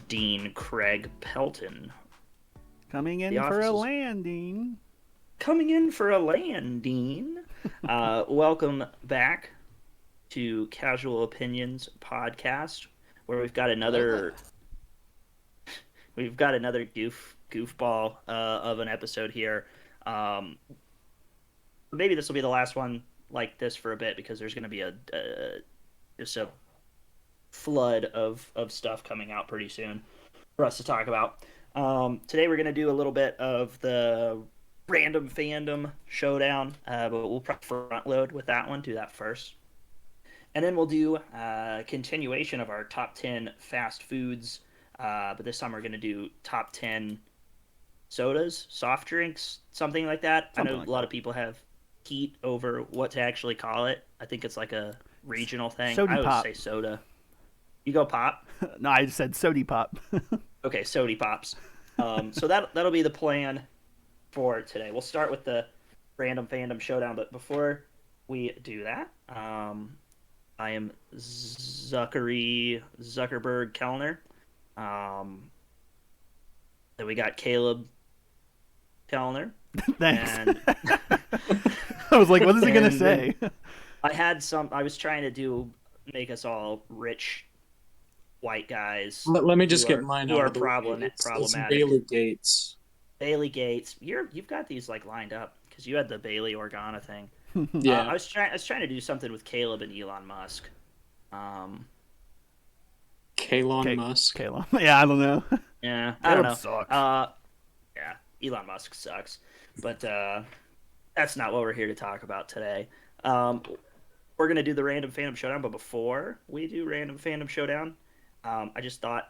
Dean Craig Pelton. Coming in The for a office is landing. coming in for a landing. Welcome back to Casual Opinions podcast, where we've got another goofball of an episode here. Maybe this will be the last one like this for a bit because there's going to be just a flood of stuff coming out pretty soon for us to talk about. Today we're going to do a little bit of the Random Fandom Showdown, but we'll probably front load with that one, do that first. And then we'll do a continuation of our top 10 fast foods, but this time we're going to do top 10 sodas, soft drinks, something like that. I know a lot of people have heat over what to actually call it. I think it's like a regional thing. Sody I always pop. say soda. You go pop? No, I just said sody pop. Okay, sody pops. So that'll be the plan for today. We'll start with the Random Fandom Showdown, but before we do that, I am Zuckerberg Kellner. Then we got Caleb Kellner. Thanks. And I was like, what is he gonna say? I was trying to make us all rich white guys. Let me just get mine who out are of the way. It's problematic. Bailey Gates. Bailey Gates. You've got these like lined up because you had the Bailey Organa thing. Yeah. I was trying to do something with Caleb and Elon Musk. Kalon Musk. Kalon. Yeah, I don't know. Yeah, I don't know. Sucks. Yeah, Elon Musk sucks. But that's not what we're here to talk about today. We're gonna do the Random Fandom Showdown, but before we do Random Fandom Showdown, I just thought,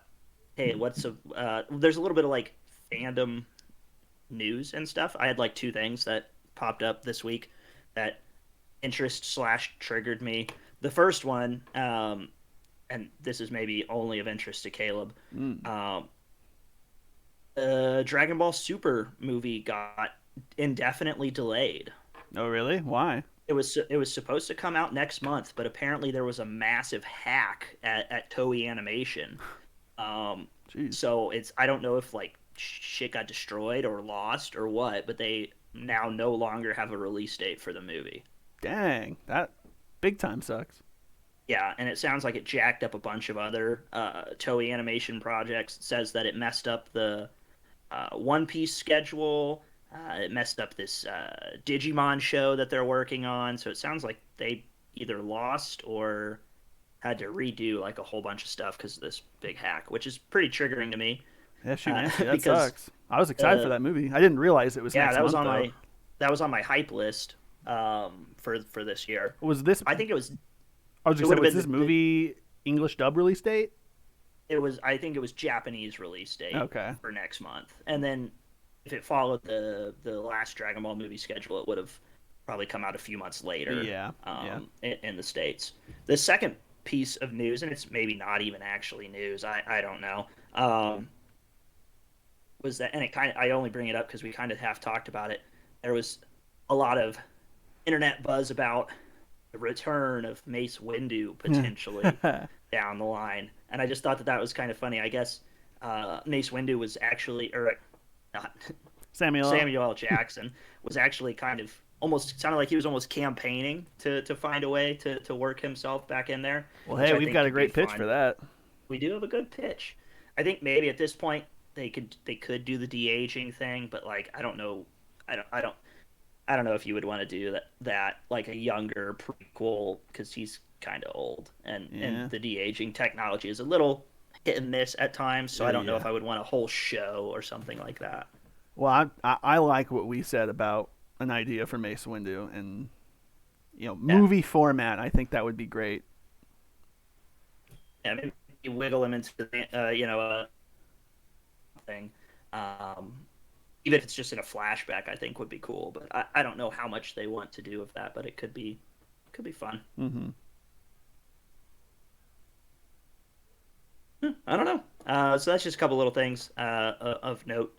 hey, there's a little bit of like fandom news and stuff. I had like two things that popped up this week that interest/triggered me. The first one, and this is maybe only of interest to Caleb. Dragon Ball Super movie got indefinitely delayed. Oh, really? Why? It was supposed to come out next month, but apparently there was a massive hack at Toei Animation. So I don't know if like shit got destroyed or lost or what, but they now no longer have a release date for the movie. Dang, that big time sucks. Yeah, and it sounds like it jacked up a bunch of other Toei Animation projects. It says that it messed up the One Piece schedule. It messed up this Digimon show that they're working on. So it sounds like they either lost or had to redo like a whole bunch of stuff because of this big hack, which is pretty triggering to me. Yeah, shoot, that sucks. I was excited for that movie. I didn't realize it was next that was month, on though. that was on my hype list for this year. Was this? I think it was. I was going to say, was this movie English dub release date? I think it was Japanese release date. Okay. For next month, and then if it followed the last Dragon Ball movie schedule, it would have probably come out a few months later. Yeah. In the States. The second piece of news, and it's maybe not even actually news. I don't know. Was that, and I only bring it up because we kind of half talked about it. There was a lot of internet buzz about the return of Mace Windu potentially down the line, and I just thought that was kind of funny. I guess Mace Windu was actually, or not, Samuel L. Jackson was actually kind of almost sounded like he was almost campaigning to find a way to work himself back in there. Well, hey, we've got a great pitch for that. We do have a good pitch. I think maybe at this point they could do the de-aging thing, but like I don't know if you would want to do that like a younger prequel because he's kind of old and the de-aging technology is a little hit and miss at times, so I don't know if I would want a whole show or something like that. Well, I like what we said about an idea for Mace Windu and movie format. I think that would be great. Yeah, maybe you wiggle him into the thing. Even if it's just in a flashback, I think would be cool. But I don't know how much they want to do of that, but it could be fun. Mm-hmm. I don't know. So that's just a couple little things of note.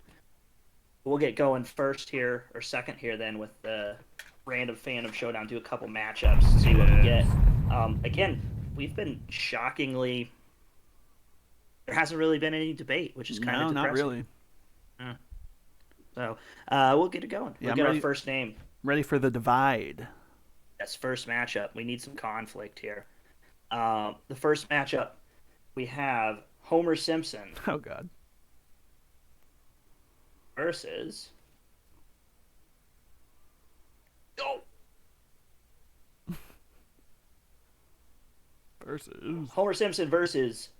We'll get going first here, or second here then, with the Random Fandom Showdown. Do a couple matchups, see what we get. Again, we've been shockingly there hasn't really been any debate, which is kind of No, depressing. not really. Yeah. So we'll get it going. Yeah, We'll get our first name. Ready for the divide. That's first matchup. We need some conflict here. The first matchup, we have Homer Simpson Oh God. versus. Oh, Versus. Homer Simpson versus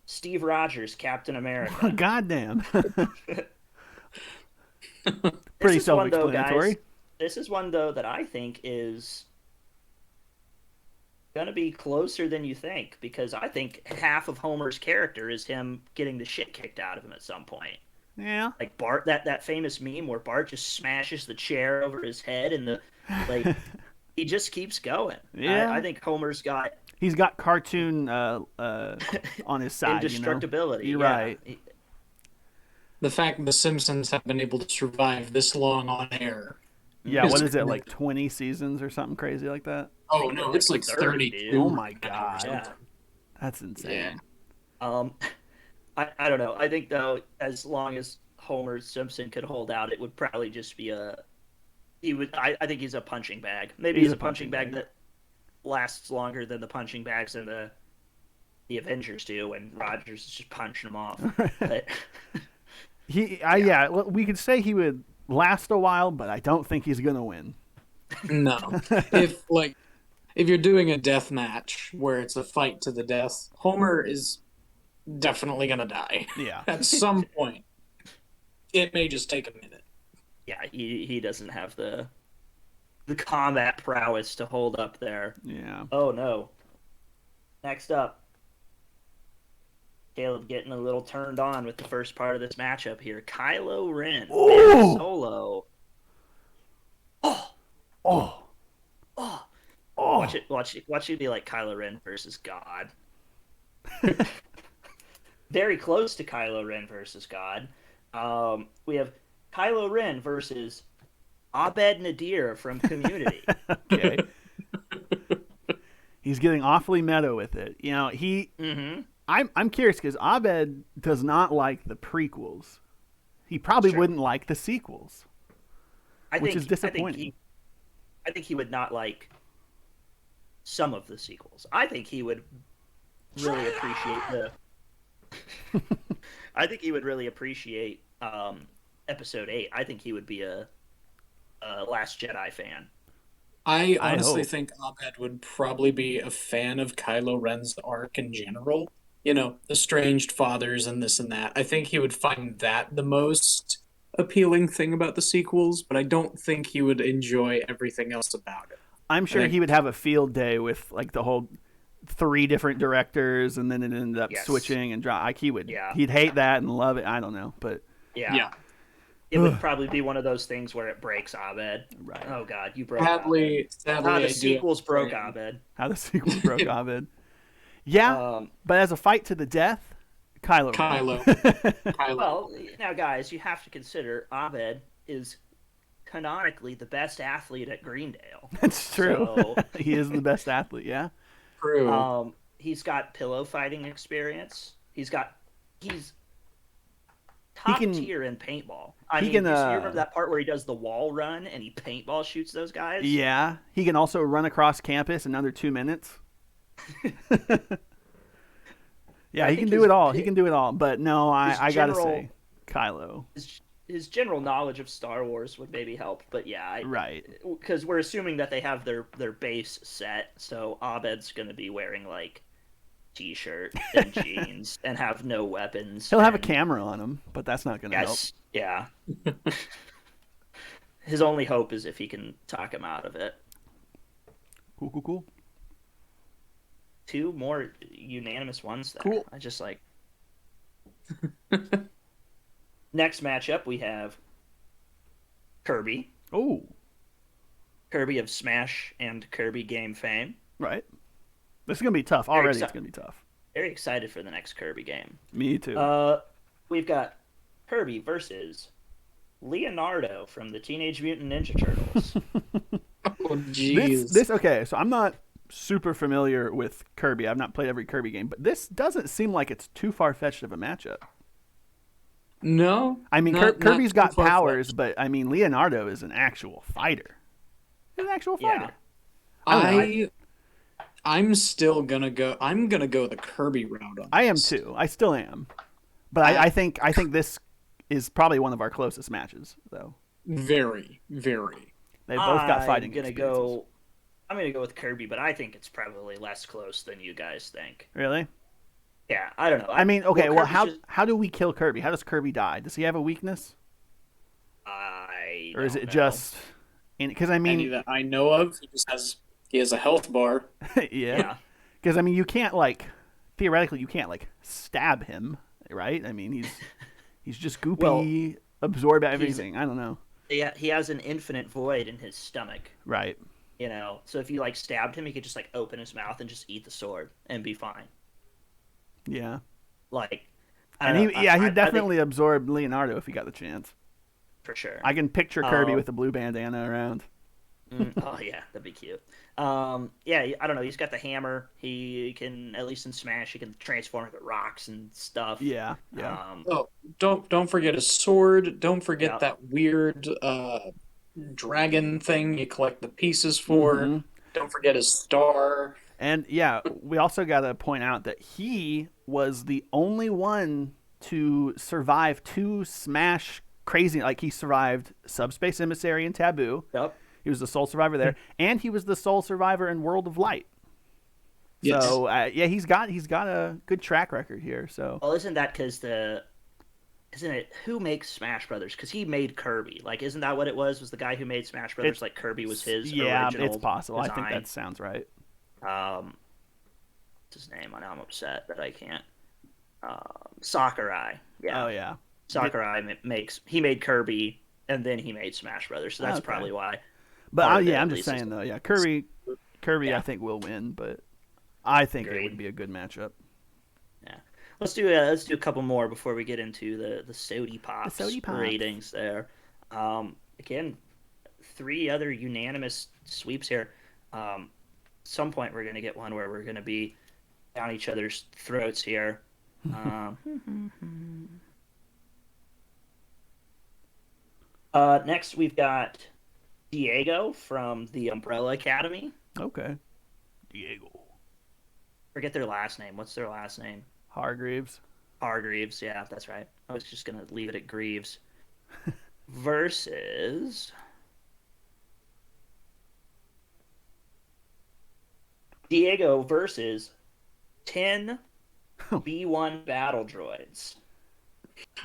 Steve Rogers, Captain America. Goddamn. This Pretty is one, though, self-explanatory. guys. This is one, though, that I think is going to be closer than you think, because I think half of Homer's character is him getting the shit kicked out of him at some point. Yeah. Like Bart, that famous meme where Bart just smashes the chair over his head, and like he just keeps going. Yeah. I think Homer's got He's got cartoon on his side. indestructibility. You're yeah. right. The fact the Simpsons have been able to survive this long on air. Yeah, what is it, like 20 seasons or something crazy like that? Oh no, it's like 32. Dude. Oh my God. Yeah. That's insane. Yeah. I don't know. I think, though, as long as Homer Simpson could hold out, it would probably just be I think he's a punching bag. Maybe he's a punching bag that lasts longer than the punching bags in the Avengers do, and Rogers is just punching them off. But, yeah, well, we could say he would last a while, but I don't think he's gonna win. No. if you're doing a death match where it's a fight to the death, Homer is definitely gonna die. Yeah. At some point. It may just take a minute. yeah, he doesn't have the combat prowess to hold up there. Yeah. Oh no. Next up, Caleb getting a little turned on with the first part of this matchup here. Kylo Ren, Ooh. Solo. Oh. Oh. Oh. Watch it be like Kylo Ren versus God. Very close to Kylo Ren versus God. We have Kylo Ren versus Abed Nadir from Community. Okay. He's getting awfully meta with it. You know, I'm curious because Abed does not like the prequels. He probably wouldn't like the sequels, which is disappointing. I think he would not like some of the sequels. I think he would really appreciate I think he would really appreciate Episode 8. I think he would be a Last Jedi fan. I honestly hope. think Abed would probably be a fan of Kylo Ren's arc in general. You know, estranged fathers and this and that. I think he would find that the most appealing thing about the sequels, but I don't think he would enjoy everything else about it. I'm sure he would have a field day with like the whole 3 different directors, and then it ended up switching and drop. Like he'd hate that and love it. I don't know, but yeah. It would probably be one of those things where it breaks Abed. Right. Oh God, you broke Sadly, Abed. How the sequels broke Abed. How the sequels broke Abed. Yeah, but as a fight to the death, Kylo. Well, now guys, you have to consider Abed is canonically the best athlete at Greendale. That's true. So, he is the best athlete. Yeah. True. He's got pillow fighting experience. He's top tier in paintball. You remember that part where he does the wall run and he paintball shoots those guys? Yeah. He can also run across campus in under 2 minutes. Yeah, he can do it all. He can do it all. But no, I gotta say, Kylo. His general knowledge of Star Wars would maybe help, but yeah, right. Because we're assuming that they have their base set, so Abed's gonna be wearing like t-shirt and jeans and have no weapons. He'll have a camera on him, but that's not gonna help. Yeah. His only hope is if he can talk him out of it. Cool. 2 more unanimous ones there. Cool. I just like. Next matchup, we have Kirby. Oh. Kirby of Smash and Kirby game fame. Right. This is going to be tough. Already it's going to be tough. Very excited for the next Kirby game. Me too. We've got Kirby versus Leonardo from the Teenage Mutant Ninja Turtles. Oh, jeez. Okay, so I'm not super familiar with Kirby. I've not played every Kirby game, but this doesn't seem like it's too far fetched of a matchup. No, I mean, Kirby's got powers, but I mean, Leonardo is an actual fighter. He's an actual fighter. Yeah. I'm still gonna go. I'm gonna go the Kirby route on I am this. too. I still am, but I think this is probably one of our closest matches, though. Very, very. They both got fighting experiences. I'm gonna go with Kirby, but I think it's probably less close than you guys think. Really? Yeah, I don't know. I mean, okay. Well, how do we kill Kirby? How does Kirby die? Does he have a weakness? Or is it know. just? Because I mean, any that I know of, he has a health bar. Yeah. Because I mean, you can't theoretically you can't stab him, right? I mean, he's just goopy, absorb everything. I don't know. Yeah, he has an infinite void in his stomach. Right. So if you stabbed him, he could just open his mouth and just eat the sword and be fine. Yeah. He'd definitely absorb Leonardo if he got the chance. For sure. I can picture Kirby with a blue bandana around. Oh yeah, that'd be cute. Yeah, I don't know. He's got the hammer. He can, at least in Smash, he can transform into rocks and stuff. Yeah. Don't forget his sword. Don't forget that weird dragon thing you collect the pieces for. Mm-hmm. Don't forget his star. And yeah, we also got to point out that he was the only one to survive 2 Smash crazy. He survived Subspace Emissary and Taboo. Yep. He was the sole survivor there, and he was the sole survivor in World of Light. Yes. So he's got a good track record here. So isn't that because isn't it who makes Smash Brothers? Because he made Kirby. Isn't that what it was? Was the guy who made Smash Brothers Kirby was his original it's possible. design. I think that sounds right. What's his name? I know I'm upset that I can't. Sakurai. Yeah. Oh yeah. Sakurai made Kirby, and then he made Smash Brothers. So that's probably why. But I'm just saying though. Yeah, Kirby, I think will win, but I think it would be a good matchup. Yeah. Let's do a couple more before we get into the Sody Pops ratings there. Again, 3 other unanimous sweeps here. Some point we're going to get one where we're going to be down each other's throats here. Next, we've got Diego from the Umbrella Academy. Okay. Diego. Forget their last name. What's their last name? Hargreaves. Hargreaves, yeah, that's right. I was just going to leave it at Greaves. Versus Diego versus 10 B1 battle droids.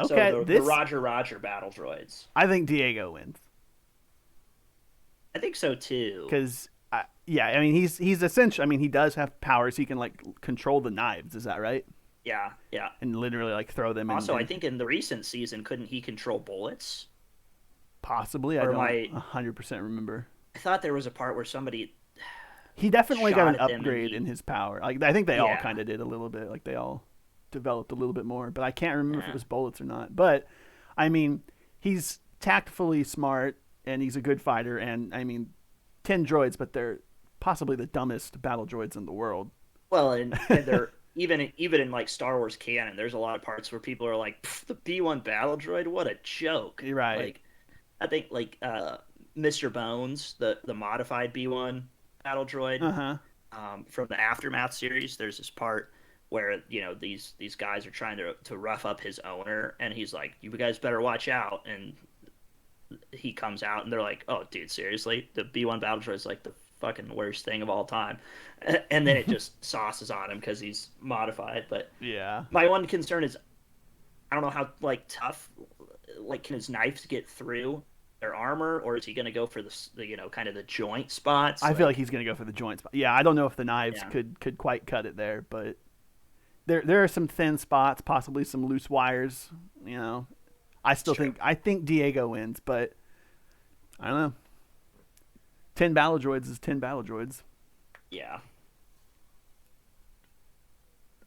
Okay, so the Roger battle droids. I think Diego wins. I think so too. Because I mean he's essential. I mean he does have powers. He can control the knives. Is that right? Yeah. And literally throw them. Also, I think in the recent season, couldn't he control bullets? Possibly. I don't 100% remember. I thought there was a part where somebody. He definitely got an upgrade in his power. I think they all kind of did a little bit. They all developed a little bit more, but I can't remember if it was bullets or not. But I mean, he's tactfully smart and he's a good fighter. And I mean, 10 droids, but they're possibly the dumbest battle droids in the world. Well, and they're even in Star Wars canon, there's a lot of parts where people are like, the B1 battle droid, what a joke. You're right. I think Mr. Bones, the modified B1 battle droid, from the Aftermath series, there's this part where these guys are trying to rough up his owner, and he's like, you guys better watch out, and he comes out and they're like, oh dude, seriously, the B1 battle droid is the fucking worst thing of all time, and then it just sauces on him because he's modified. But yeah, my one concern is I don't know how tough can his knives get through their armor, or is he going to go for the kind of the joint spots? I feel like he's going to go for the joint spot. Yeah, I don't know if the knives could quite cut it there, but there are some thin spots, possibly some loose wires. I think Diego wins, but I don't know. 10 battle droids is 10 battle droids. Yeah.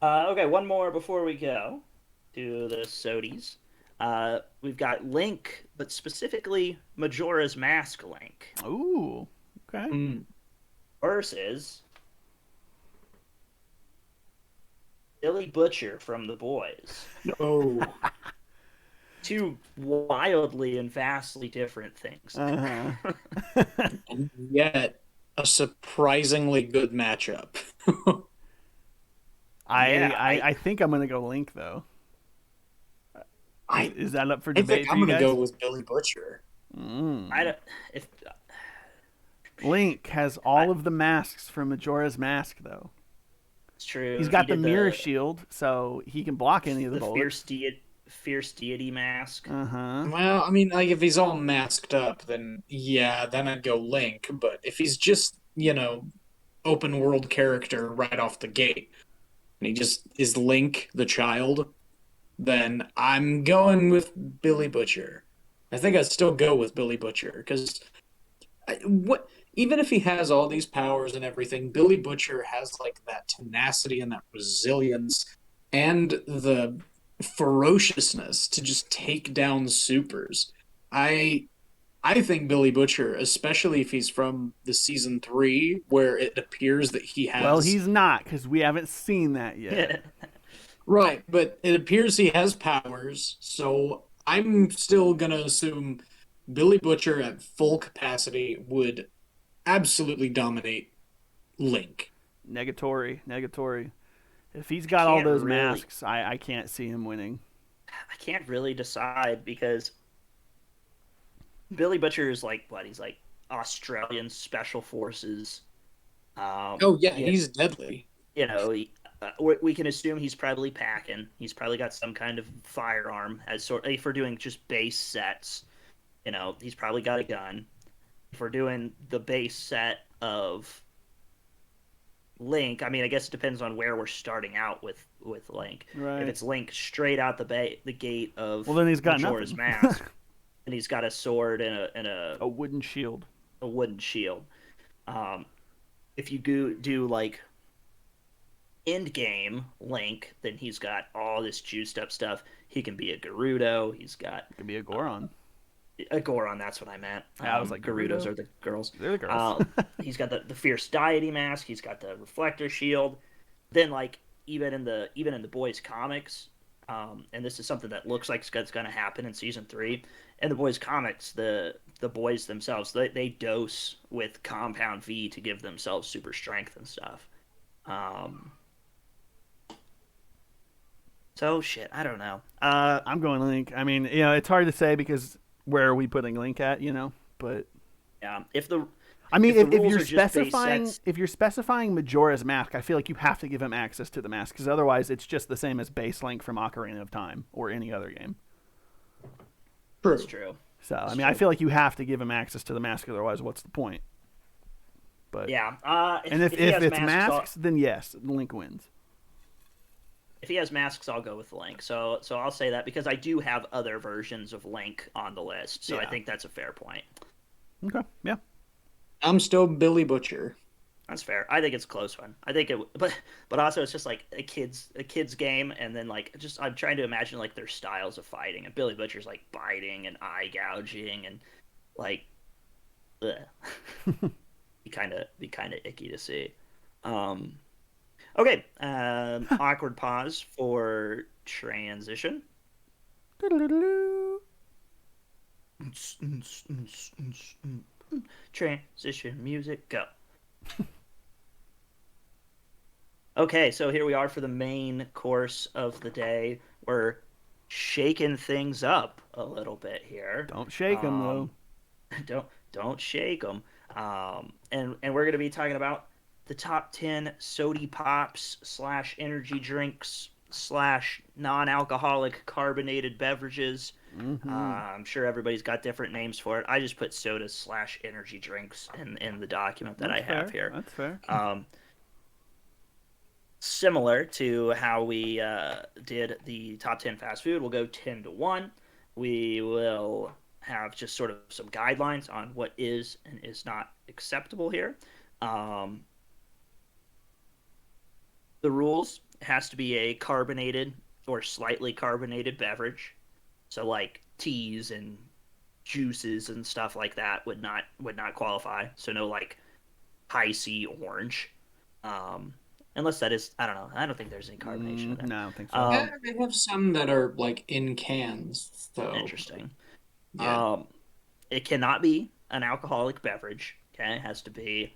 Okay, one more before we go to the Sodies. We've got Link, but specifically Majora's Mask Link. Ooh, okay. Versus Billy Butcher from The Boys. No. Two wildly and vastly different things. Uh-huh. And yet, a surprisingly good matchup. I, Yeah, I I think I'm gonna go Link though. I Is that up for I think debate for I'm you gonna go guys? with Billy Butcher. I Mm. don't. If Link has I, all of the masks from Majora's Mask though. it's He's true, he got the did mirror shield, so he can block any of the the bullets. fierce deity mask. Uh huh. Well, I mean, like if he's all masked up, then yeah, then I'd go Link. But if he's just, open world character right off the gate, and he just is Link the child, then I'm going with Billy Butcher. I think I'd still go with Billy Butcher because what even if he has all these powers and everything, Billy Butcher has like that tenacity and that resilience and the ferociousness to just take down supers. I I think Billy Butcher, especially if he's from the season 3 where it appears that he Well, has he's not because we haven't seen that yet. right, but it appears he has powers, so I'm still gonna assume Billy Butcher at full capacity would absolutely dominate Link. Negatory, negatory. If he's I got all can't those really. masks, I can't see him winning. I can't really decide because Billy Butcher is like what? He's like Australian Special Forces. Oh yeah, Yeah, he's deadly. we can assume he's probably packing. He's probably got some kind of firearm as sort. If we're doing just base sets, he's probably got a gun. If we're doing the base set of Link, I mean, I guess it depends on where we're starting out with Link. If Right. it's Link straight out the gate Well, of then he's got Majora's nothing. Mask, and he's got a sword and A wooden shield. a wooden shield. Um, if you do like end game Link, then he's got all this juiced up stuff. He can be a Gerudo. He's got It could be a Goron. a Goron. That's what I meant. I was like Gerudos Gerudo. are the girls. They're the girls. He's got the fierce deity mask. He's got the reflector shield. Then like even in the boys comics, and this is something that looks like it's going to happen in season 3. In the boys comics, the boys themselves they dose with compound V to give themselves super strength and stuff. Um, so shit, I don't know. I'm going Link. I mean, it's hard to say because where are we putting Link at? But Yeah, I mean, if the if rules you're are just base specifying sets, Majora's Mask, I feel like you have to give him access to the mask because otherwise it's just the same as base Link from Ocarina of Time or any other game. that's True. true. So I That's mean, I true. feel like you have to give him access to the mask, otherwise, what's the point? But Yeah. and If he if has it's masks, masks, then yes, Link wins. if he has masks, I'll go with Link. So I'll say that because I do have other versions of Link on the list. So I Yeah. think that's a fair point. Okay. Yeah. I'm still Billy Butcher. That's fair. I think it's a close one. I think but also it's just like a kid's game, and then like just I'm trying to imagine like their styles of fighting, and Billy Butcher's like biting and eye gouging and like, ugh. be kind of icky to see. Um, okay, awkward pause for transition. Transition music, go. Okay, so here we are for the main course of the day. We're shaking things up a little bit here. Don't shake him though. Um, don't shake them. And we're gonna be talking about the top 10 sody pops slash energy drinks slash non-alcoholic carbonated beverages. Mm-hmm. I'm sure everybody's got different names for it. I just put sodas slash energy drinks in the document that That's I have fair. here. That's fair. Um, Similar to how we did the top 10 fast food, we'll go 10 to 1. We will have just sort of some guidelines on what is and is not acceptable here. Um, the rules has to be a carbonated or slightly carbonated beverage. So like teas and juices and stuff like that would not qualify. So no like high C orange. Um, Unless that is, I don't know. I don't think there's any carbonation in there. No, I don't think so. Yeah, Um, they have some that are like in cans, so Interesting. yeah. Um, it cannot be an alcoholic beverage. Okay, it has to be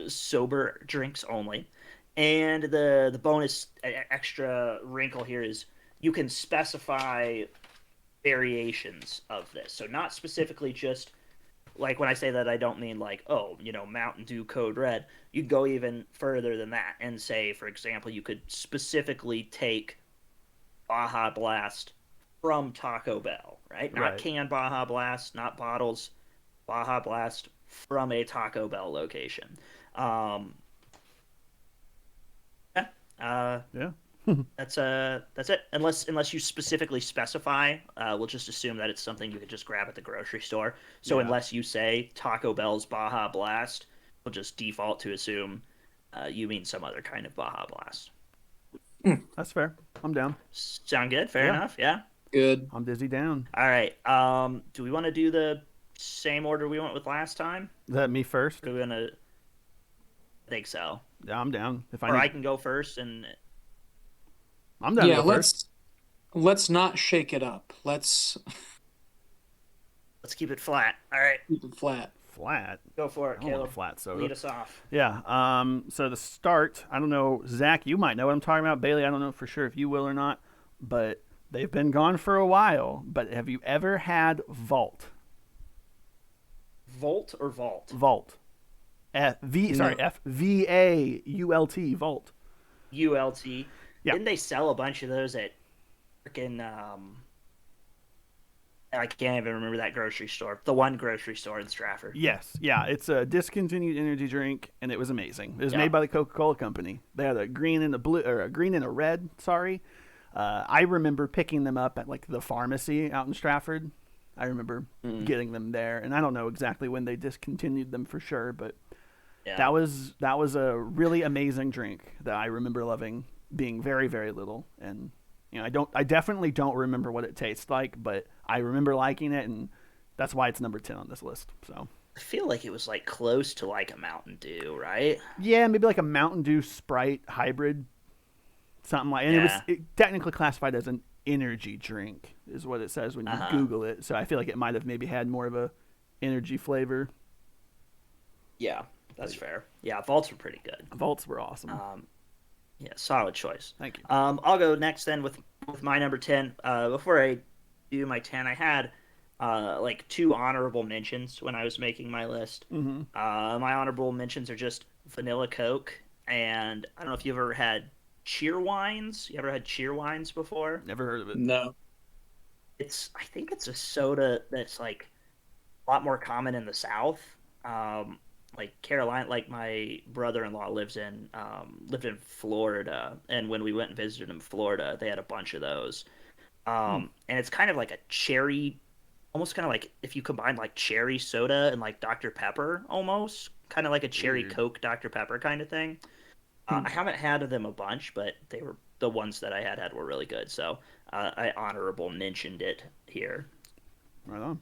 sober drinks only. And the bonus extra wrinkle here is you can specify variations of this. So not specifically just like when I say that I don't mean like, oh, Mountain Dew Code Red. You go even further than that and say, for example, you could specifically take Baja Blast from Taco Bell, right? Not Right. canned Baja Blast, not bottles, Baja Blast from a Taco Bell location. Um, yeah, Yeah. that's it. Unless you specifically specify, we'll just assume that it's something you could just grab at the grocery store. So Yeah. unless you say Taco Bell's Baja Blast, we'll just default to assume you mean some other kind of Baja Blast. That's fair. I'm down. Sound good? Fair Yeah. enough. Yeah. Good. I'm dizzy down. All right. Do we want to do the same order we went with last time? Is that me first? Or are we gonna? I think so. Yeah, I'm down. If I Or need, I can go first, and I'm down to Yeah, go first. let's not shake it up. Let's let's keep it flat. All right, keep it flat. Flat. go for it, I don't want a Caleb. flat soda. Lead us off. Yeah. So the start, I don't know, Zach, you might know what I'm talking about. Bailey, I don't know for sure if you will or not, but they've been gone for a while. But have you ever had Vault? Volt or vault? Vault. No. FVAULT. Vault. ULT. Yeah. Didn't they sell a bunch of those at freaking? I can't even remember that grocery store. The one grocery store in Stratford. Yes. Yeah. It's a discontinued energy drink, and it was amazing. It was Yeah. made by the Coca-Cola Company. They had a green and a blue, or a green and a red. Sorry. I remember picking them up at like the pharmacy out in Stratford. I remember getting them there, and I don't know exactly when they discontinued them for sure, but Yeah. that was a really amazing drink that I remember loving, being very very little, and I definitely don't remember what it tastes like, but I remember liking it, and that's why it's number 10 on this list. So I feel like it was like close to like a Mountain Dew, right? yeah, maybe like a Mountain Dew Sprite hybrid, something like, and Yeah. it technically classified as an energy drink is what it says when you Uh-huh. Google it. So I feel like it might have maybe had more of a energy flavor. Yeah, that's fair. Yeah, vaults were pretty good. Vaults were awesome. Yeah, solid choice. Thank you. I'll go next then with my number 10. Before I do my 10, I had like two honorable mentions when I was making my list. My honorable mentions are just vanilla Coke, and I don't know if you've ever had cheer wines. You ever had cheer wines before? Never heard of it. No. I think it's a soda that's like a lot more common in the South. Like Carolina, like my brother-in-law lived in Florida, and when we went and visited him in Florida, they had a bunch of those. And it's kind of like a cherry, almost kind of like if you combine like cherry soda and like Dr. Pepper, almost kind of like a cherry Weird. Coke Dr. Pepper kind of thing. I haven't had them a bunch, but they were the ones that I had were really good. So I honorable mentioned it here. Right on.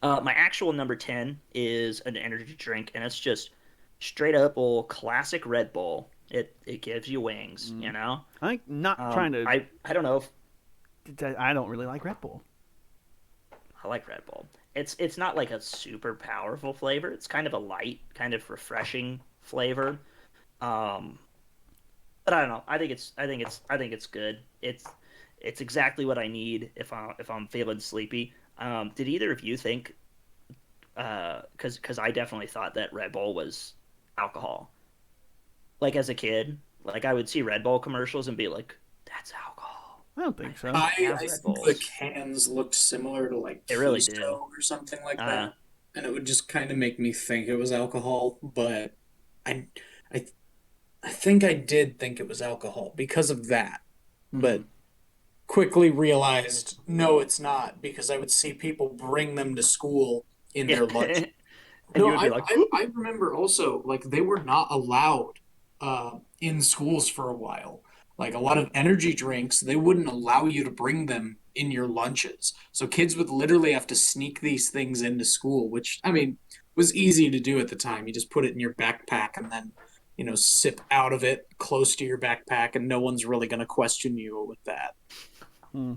My actual number 10 is an energy drink, and it's just straight up old classic Red Bull. It gives you wings, you know? I think not trying to. I don't know if I don't really like Red Bull. I like Red Bull. It's not like a super powerful flavor. It's kind of a light, kind of refreshing flavor. Um, but I don't know. I think it's good. It's exactly what I need if I'm feeling sleepy. Did either of you think? Because I definitely thought that Red Bull was alcohol. Like as a kid, like I would see Red Bull commercials and be like, "That's alcohol." I don't think so. I Have Red think the Bulls. cans looked similar to like They really do. Keystone or something like Uh, that, and it would just kind of make me think it was alcohol. But I, I, I think I did think it was alcohol because of that. But quickly realized no, it's not because I would see people bring them to school in yeah. their lunch. And you No, would be I, like, I, I remember also like they were not allowed in schools for a while. Like a lot of energy drinks, they wouldn't allow you to bring them in your lunches. So kids would literally have to sneak these things into school, which I mean was easy to do at the time. You just put it in your backpack and then sip out of it close to your backpack, and no one's really going to question you with that. Hmm.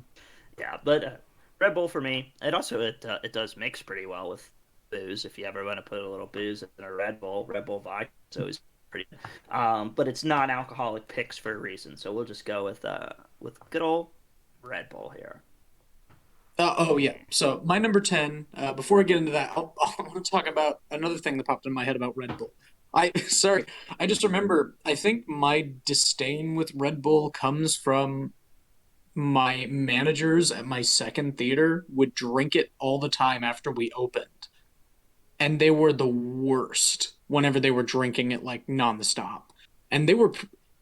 Yeah, but Red Bull for me. It does mix pretty well with booze. If you ever want to put a little booze in a Red Bull vodka, it's always pretty. But it's non-alcoholic picks for a reason. So we'll just go with good old Red Bull here. Oh yeah. So my number 10. Before I get into that, I want to talk about another thing that popped in my head about Red Bull. I sorry, I just remember. I think my disdain with Red Bull comes from my managers at my second theater would drink it all the time after we opened, and they were the worst whenever they were drinking it like nonstop. And they were,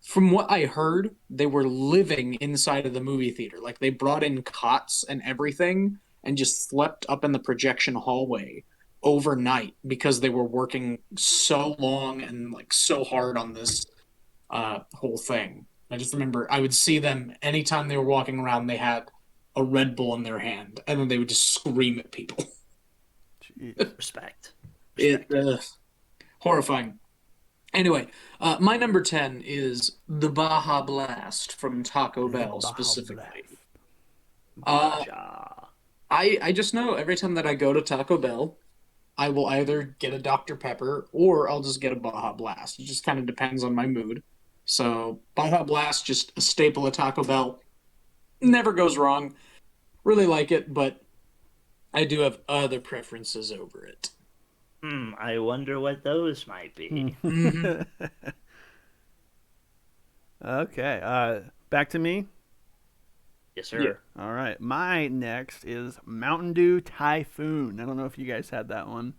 from what I heard, they were living inside of the movie theater. Like they brought in cots and everything and just slept up in the projection hallway overnight because they were working so long and like so hard on this whole thing. I just remember I would see them anytime they were walking around, they had a Red Bull in their hand, and then they would just scream at people. Jeez. Respect. It Respect. horrifying. Anyway, my number 10 is the Baja Blast from Taco The Bell Baja Blast. specifically. Uh, Baja. I just know every time that I go to Taco Bell, I will either get a Dr. Pepper or I'll just get a Baja Blast. It just kind of depends on my mood. So, Baja Blast, just a staple of Taco Bell. Never goes wrong. Really like it, but I do have other preferences over it. I wonder what those might be. Hmm. Okay. Back to me. Yes, Yeah. sir. All right. My next is Mountain Dew Typhoon. I don't know if you guys had that one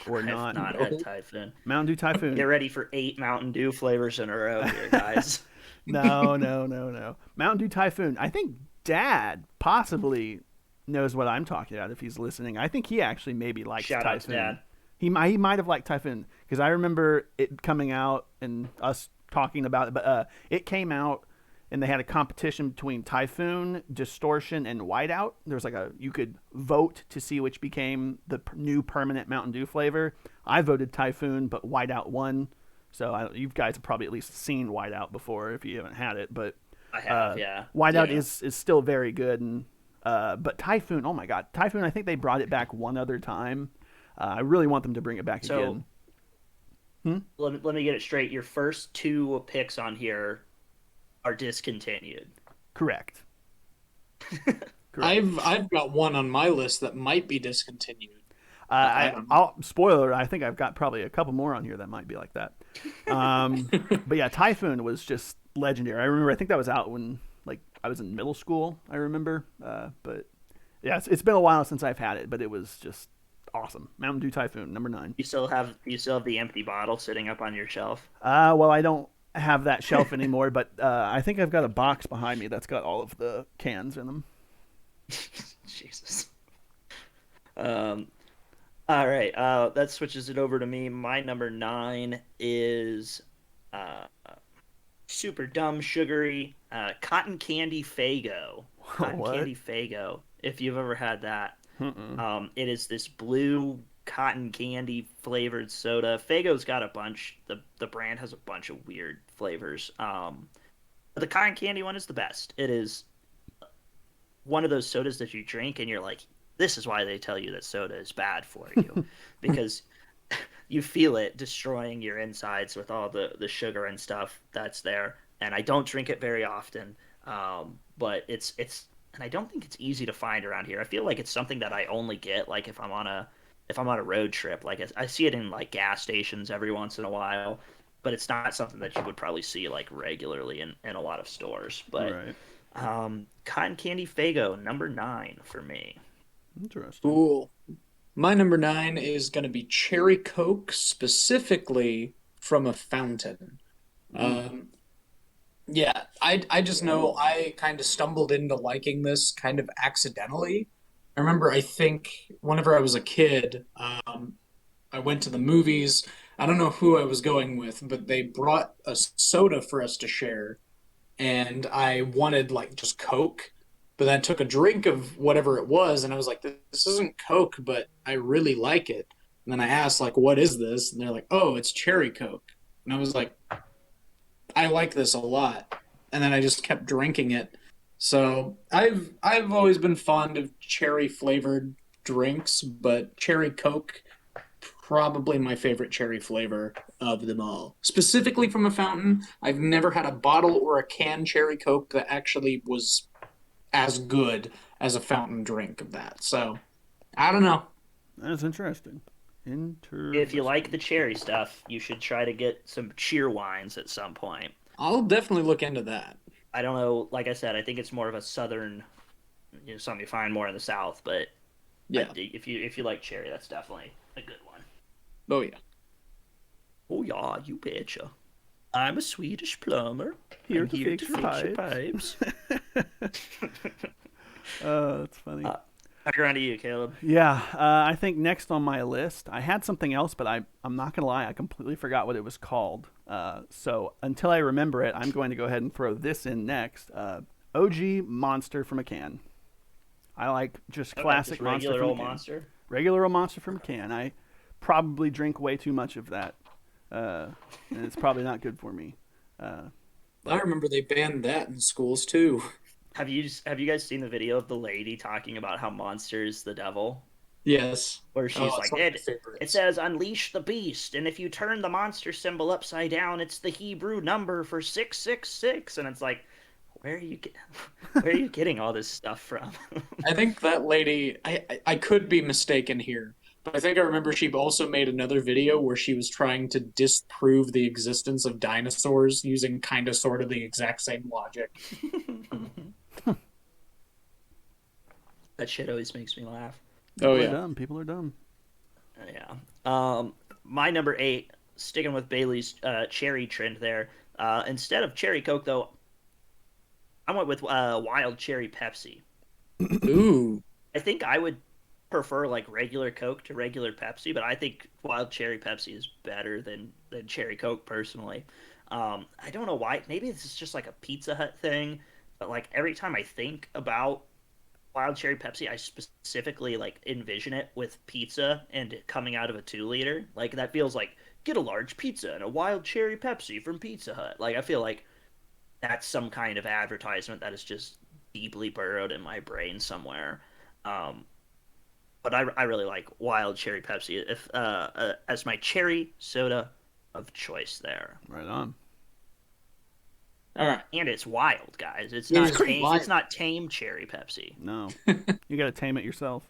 or I've not. not had Typhoon. Mountain Dew Get Typhoon. ready for 8 Mountain Dew flavors in a row here, guys. No, no, no, no. Mountain Dew Typhoon. I think Dad possibly knows what I'm talking about if he's listening. I think he actually maybe likes Shout out to Typhoon. Dad. He might have liked Typhoon because I remember it coming out and us talking about it. But it came out and they had a competition between Typhoon, Distortion, and Whiteout. There's like you could vote to see which became the new permanent Mountain Dew flavor. I voted Typhoon, but Whiteout won. So you guys have probably at least seen Whiteout before if you haven't had it. But I have, yeah. Whiteout Yeah. is still very good. And but Typhoon, oh my God, Typhoon! I think they brought it back one other time. I really want them to bring it back So again. Hmm? let me get it straight. Your first two picks on here are discontinued. Correct. Correct. I've got one on my list that might be discontinued. I don't know. I'll spoiler. I think I've got probably a couple more on here that might be like that. But yeah, Typhoon was just legendary. I remember. I think that was out when like I was in middle school. I remember. But yeah, it's been a while since I've had it, but it was just awesome. Mountain Dew Typhoon, number 9. You still have the empty bottle sitting up on your shelf? Well, I don't have that shelf anymore, but I think I've got a box behind me that's got all of the cans in them. Jesus. Um, all right. That switches it over to me. My number 9 is uh, super dumb, sugary cotton candy Fago. Cotton What? candy Fago. If you've ever had that, Mm-mm. it is this blue cotton candy flavored soda. Fago's got a bunch. The brand has a bunch of weird flavors. But the cotton candy one is the best. It is one of those sodas that you drink and you're like, this is why they tell you that soda is bad for you, because you feel it destroying your insides with all the sugar and stuff that's there. And I don't drink it very often, but it's and I don't think it's easy to find around here. I feel like it's something that I only get like if I'm on a road trip. Like I see it in like gas stations every once in a while, but it's not something that you would probably see like regularly in a lot of stores. But Right. cotton candy Fago, number 9 for me. Interesting. Cool. My number 9 is going to be cherry Coke, specifically from a fountain. Mm. Um, yeah, I just know I kind of stumbled into liking this kind of accidentally. I remember, I think, whenever I was a kid, I went to the movies. I don't know who I was going with, but they brought a soda for us to share, and I wanted like just Coke, but then I took a drink of whatever it was, and I was like, "This isn't Coke, but I really like it." And then I asked like, "What is this?" And they're like, "Oh, it's cherry Coke." And I was like, I like this a lot. And then I just kept drinking it. So I've always been fond of cherry flavored drinks, but cherry Coke probably my favorite cherry flavor of them all. Specifically from a fountain, I've never had a bottle or a can cherry Coke that actually was as good as a fountain drink of that. So I don't know. That's interesting. If you like Interesting. the cherry stuff, you should try to get some cheer wines at some point. I'll definitely look into that. I don't know, like I said, I think it's more of a southern, something you find more in the south. But Yeah. if you like cherry, that's definitely a good one. Oh yeah. Oh yeah, you betcha. I'm a Swedish plumber. Here I'm to here fix to your fix your pipes. pipes. That's funny. Back around to you, Caleb. Yeah, I think next on my list, I had something else, but I'm not going to lie, I completely forgot what it was called. So until I remember it, I'm going to go ahead and throw this in next. OG Monster from a can. I like just Okay, classic just Monster regular from a old can. monster. Regular old Monster from a can. I probably drink way too much of that, and it's probably not good for me. Uh, I but remember they banned that in schools too. Have you guys seen the video of the lady talking about how Monster's the devil? Yes. Where Oh, she's it's like, one of my it favorites. says unleash the beast, and if you turn the monster symbol upside down, it's the Hebrew number for 666. And it's like, where are you get, where are you getting all this stuff from? I think that lady, I could be mistaken here, but I think I remember she also made another video where she was trying to disprove the existence of dinosaurs using kind of sort of the exact same logic. That shit always makes me laugh. Oh people are yeah. dumb. People are dumb. Yeah. My number eight, sticking with Bailey's cherry trend there. Instead of cherry Coke, though, I went with wild cherry Pepsi. Ooh. I think I would prefer like regular Coke to regular Pepsi, but I think wild cherry Pepsi is better than cherry Coke personally. I don't know why. Maybe this is just like a Pizza Hut thing, but like every time I think about wild cherry Pepsi, I specifically like envision it with pizza and it coming out of a 2 liter. Like that feels like get a large pizza and a wild cherry Pepsi from Pizza Hut. Like I feel like that's some kind of advertisement that is just deeply burrowed in my brain somewhere. Um, but I really like wild cherry Pepsi if as my cherry soda of choice there. Right on. All right. And it's wild, guys. It's It not is tame. It's wild. not tame cherry Pepsi. No, you got to tame it yourself.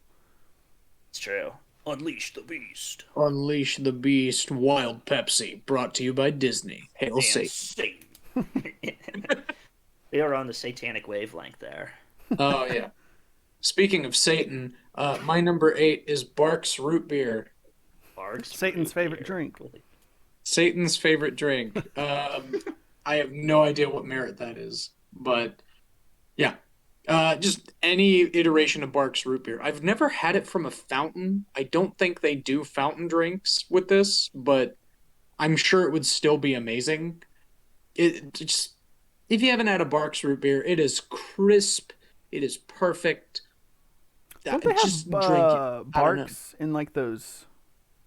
It's true. Unleash the beast Unleash the Beast Wild Pepsi, brought to you by Disney. Hail and Satan. Satan. We are on the satanic wavelength there. Oh yeah. Speaking of Satan, my number eight is Barks Root Beer. Barks Satan's root favorite beer. drink. Satan's favorite drink. I have no idea what merit that is, but yeah. Just any iteration of Barks root beer. I've never had it from a fountain. I don't think they do fountain drinks with this, but I'm sure it would still be amazing. It just if you haven't had a Barks root beer, it is crisp. It is perfect. Don't they Just have drink it. I don't know. barks in like those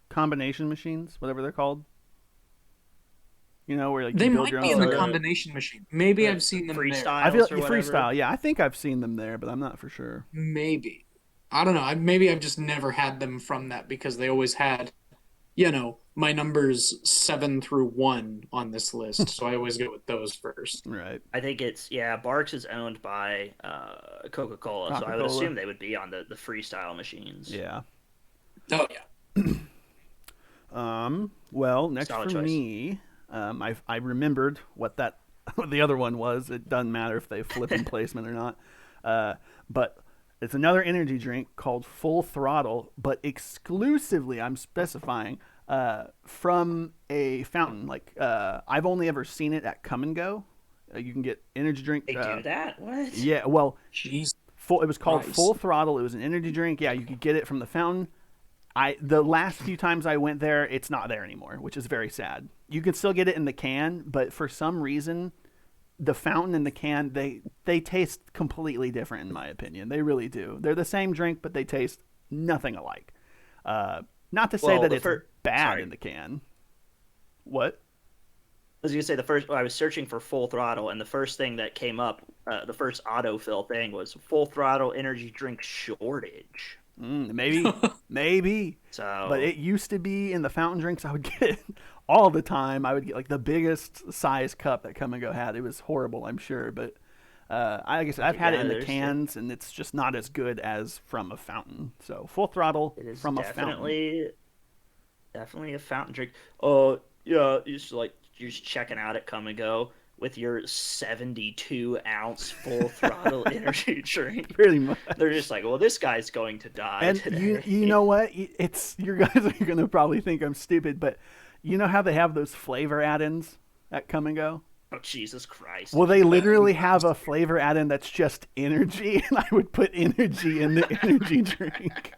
combination machines, whatever they're called? You know, where like you They build might your own be Oh, in the soda. combination machine. Maybe the I've seen them there. I feel freestyles or whatever. freestyle. Yeah, I think I've seen them there, but I'm not for sure. Maybe. I don't know. Maybe I've just never had them from that because they always had, my numbers 7 through 1 on this list. So I always go with those first. Right. I think it's yeah. Barks is owned by Coca Cola, so Coca I would Cola. assume they would be on the freestyle machines. Yeah. Oh, yeah. Well, next Solid for choice. me, I remembered what that what the other one was. It doesn't matter if they flip in placement or not. But it's another energy drink called Full Throttle, but exclusively, I'm specifying, from a fountain. Like I've only ever seen it at Come and Go. You can get energy drink. They do that? What? Yeah, well, Jeez it was called Christ. Full Throttle. It was an energy drink. Yeah, you could get it from the fountain. The last few times I went there, it's not there anymore, which is very sad. You can still get it in the can, but for some reason, the fountain and the can they taste completely different in my opinion. They really do. They're the same drink, but they taste nothing alike. Not to say Well, that the it's fir- bad sorry. in the can. What? was gonna say the first. I was searching for Full Throttle, and the first thing that came up, the first autofill thing was Full Throttle energy drink shortage. Maybe. But So it used to be in the fountain drinks. I would get it all the time. I would get like the biggest size cup that Come and Go had. It was horrible, I'm sure, but like I said, I've had it yeah, in the cans, and it's just not as good as from a fountain. So Full Throttle it is from a fountain. definitely a fountain drink. Oh yeah, you're just checking out at Come and Go with your 72-ounce Full Throttle energy drink. Pretty much. They're just like, well, this guy's going to die And today. you know what? It's your guys are gonna probably think I'm stupid, but you know how they have those flavor add-ins at Come and Go? Oh Jesus Christ! Well, they literally have a flavor add-in that's just energy, and I would put energy in the energy drink.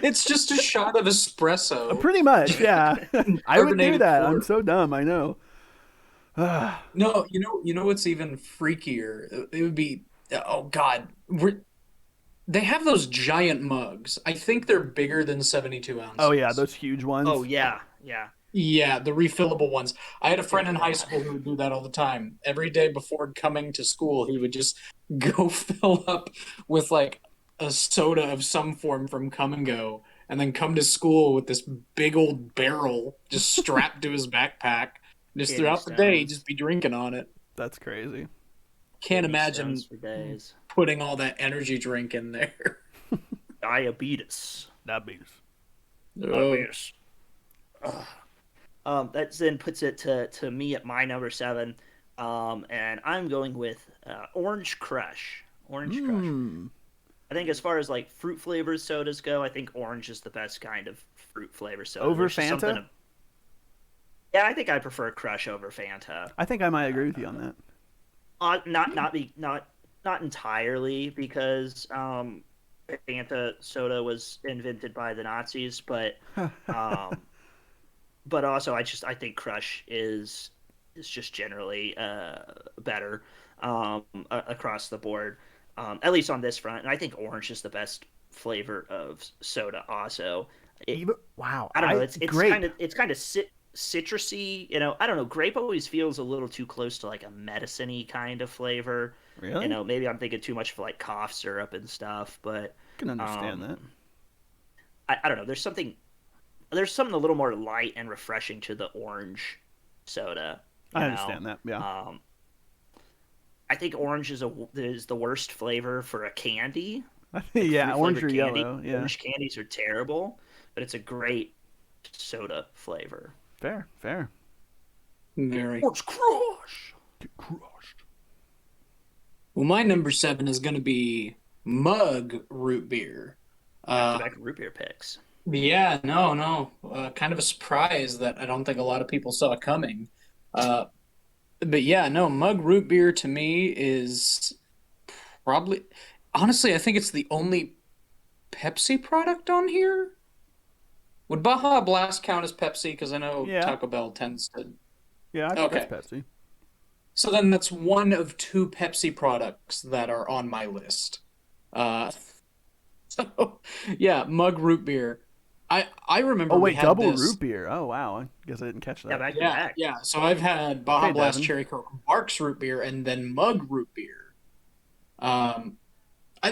It's just a shot of espresso. Pretty much, yeah. I would do Carbonated that. I'm water. so dumb. I know. No, you know what's even freakier? It would be, oh God, they have those giant mugs. I think they're bigger than 72 Oh yeah, ounces. those huge ones. Oh yeah, yeah. Yeah, the refillable ones. I had a friend in high God. school who would do that all the time. Every day before coming to school, he would just go fill up with like a soda of some form from Come and Go, and then come to school with this big old barrel just strapped to his backpack. Just Kidney throughout the day, stones. just be drinking on it. That's crazy. Can't Kidney imagine stones for days. putting all that energy drink in there. Diabetes. Diabetes. Oh, Diabetes. Ugh. That then puts it to me at my number 7. And I'm going with Orange Crush. Orange Crush. Hmm. I think as far as like fruit flavored sodas go, I think orange is the best kind of fruit flavor soda. Over There's just Fanta? Yeah, I think I prefer Crush over Fanta. I think I might agree with you on that. Not entirely because Fanta soda was invented by the Nazis, um, but also I think Crush is just generally better across the board, at least on this front. And I think orange is the best flavor of soda. Also, Even wow, I don't know. I It's grape. kind of citrusy. I don't know. Grape always feels a little too close to like a medicine-y kind of flavor. Really? Maybe I'm thinking too much for like cough syrup and stuff, but I can understand um, that. I don't know. There's something a little more light and refreshing to the orange soda. I understand that. Yeah. Um, I think orange is the worst flavor for a candy, like Yeah, fruit orange or flavored candy. yellow. Yeah. Orange candies are terrible, but it's a great soda flavor. Fair, fair. very. Orange Crush. Get crushed. Well, my number 7 is going to be mug root beer. Back to Uh, back root beer picks. yeah, no, no. Kind of a surprise that I don't think a lot of people saw coming. Uh, but yeah, no, mug root beer to me is probably, honestly, I think it's the only Pepsi product on here. Would Baja Blast count as Pepsi? Because I know Yeah, Taco Bell tends to. yeah. That's Okay. Pepsi. So then that's one of two Pepsi products that are on my list. Uh, so yeah, mug root beer. I Oh remember we wait, had double this. root beer. Oh wow, I guess I didn't catch Yeah, that. back to Yeah, back. yeah. So I've had Baja Okay, Blast Devin. Cherry Coke Barks root beer and then mug root beer. Um,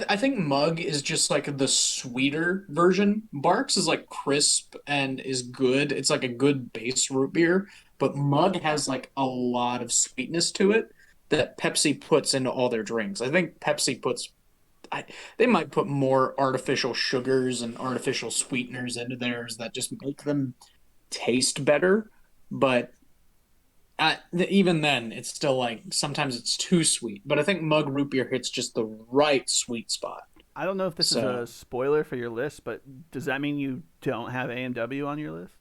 I think mug is just like the sweeter version. Barks is like crisp and is good. It's like a good base root beer, but mug has like a lot of sweetness to it that Pepsi puts into all their drinks. I think Pepsi puts I, they might put more artificial sugars and artificial sweeteners into theirs that just make them taste better, but even then, it's still like sometimes it's too sweet. But I think mug root beer hits just the right sweet spot. I don't know if this is a So spoiler for your list, but does that mean you don't have A&W on your list?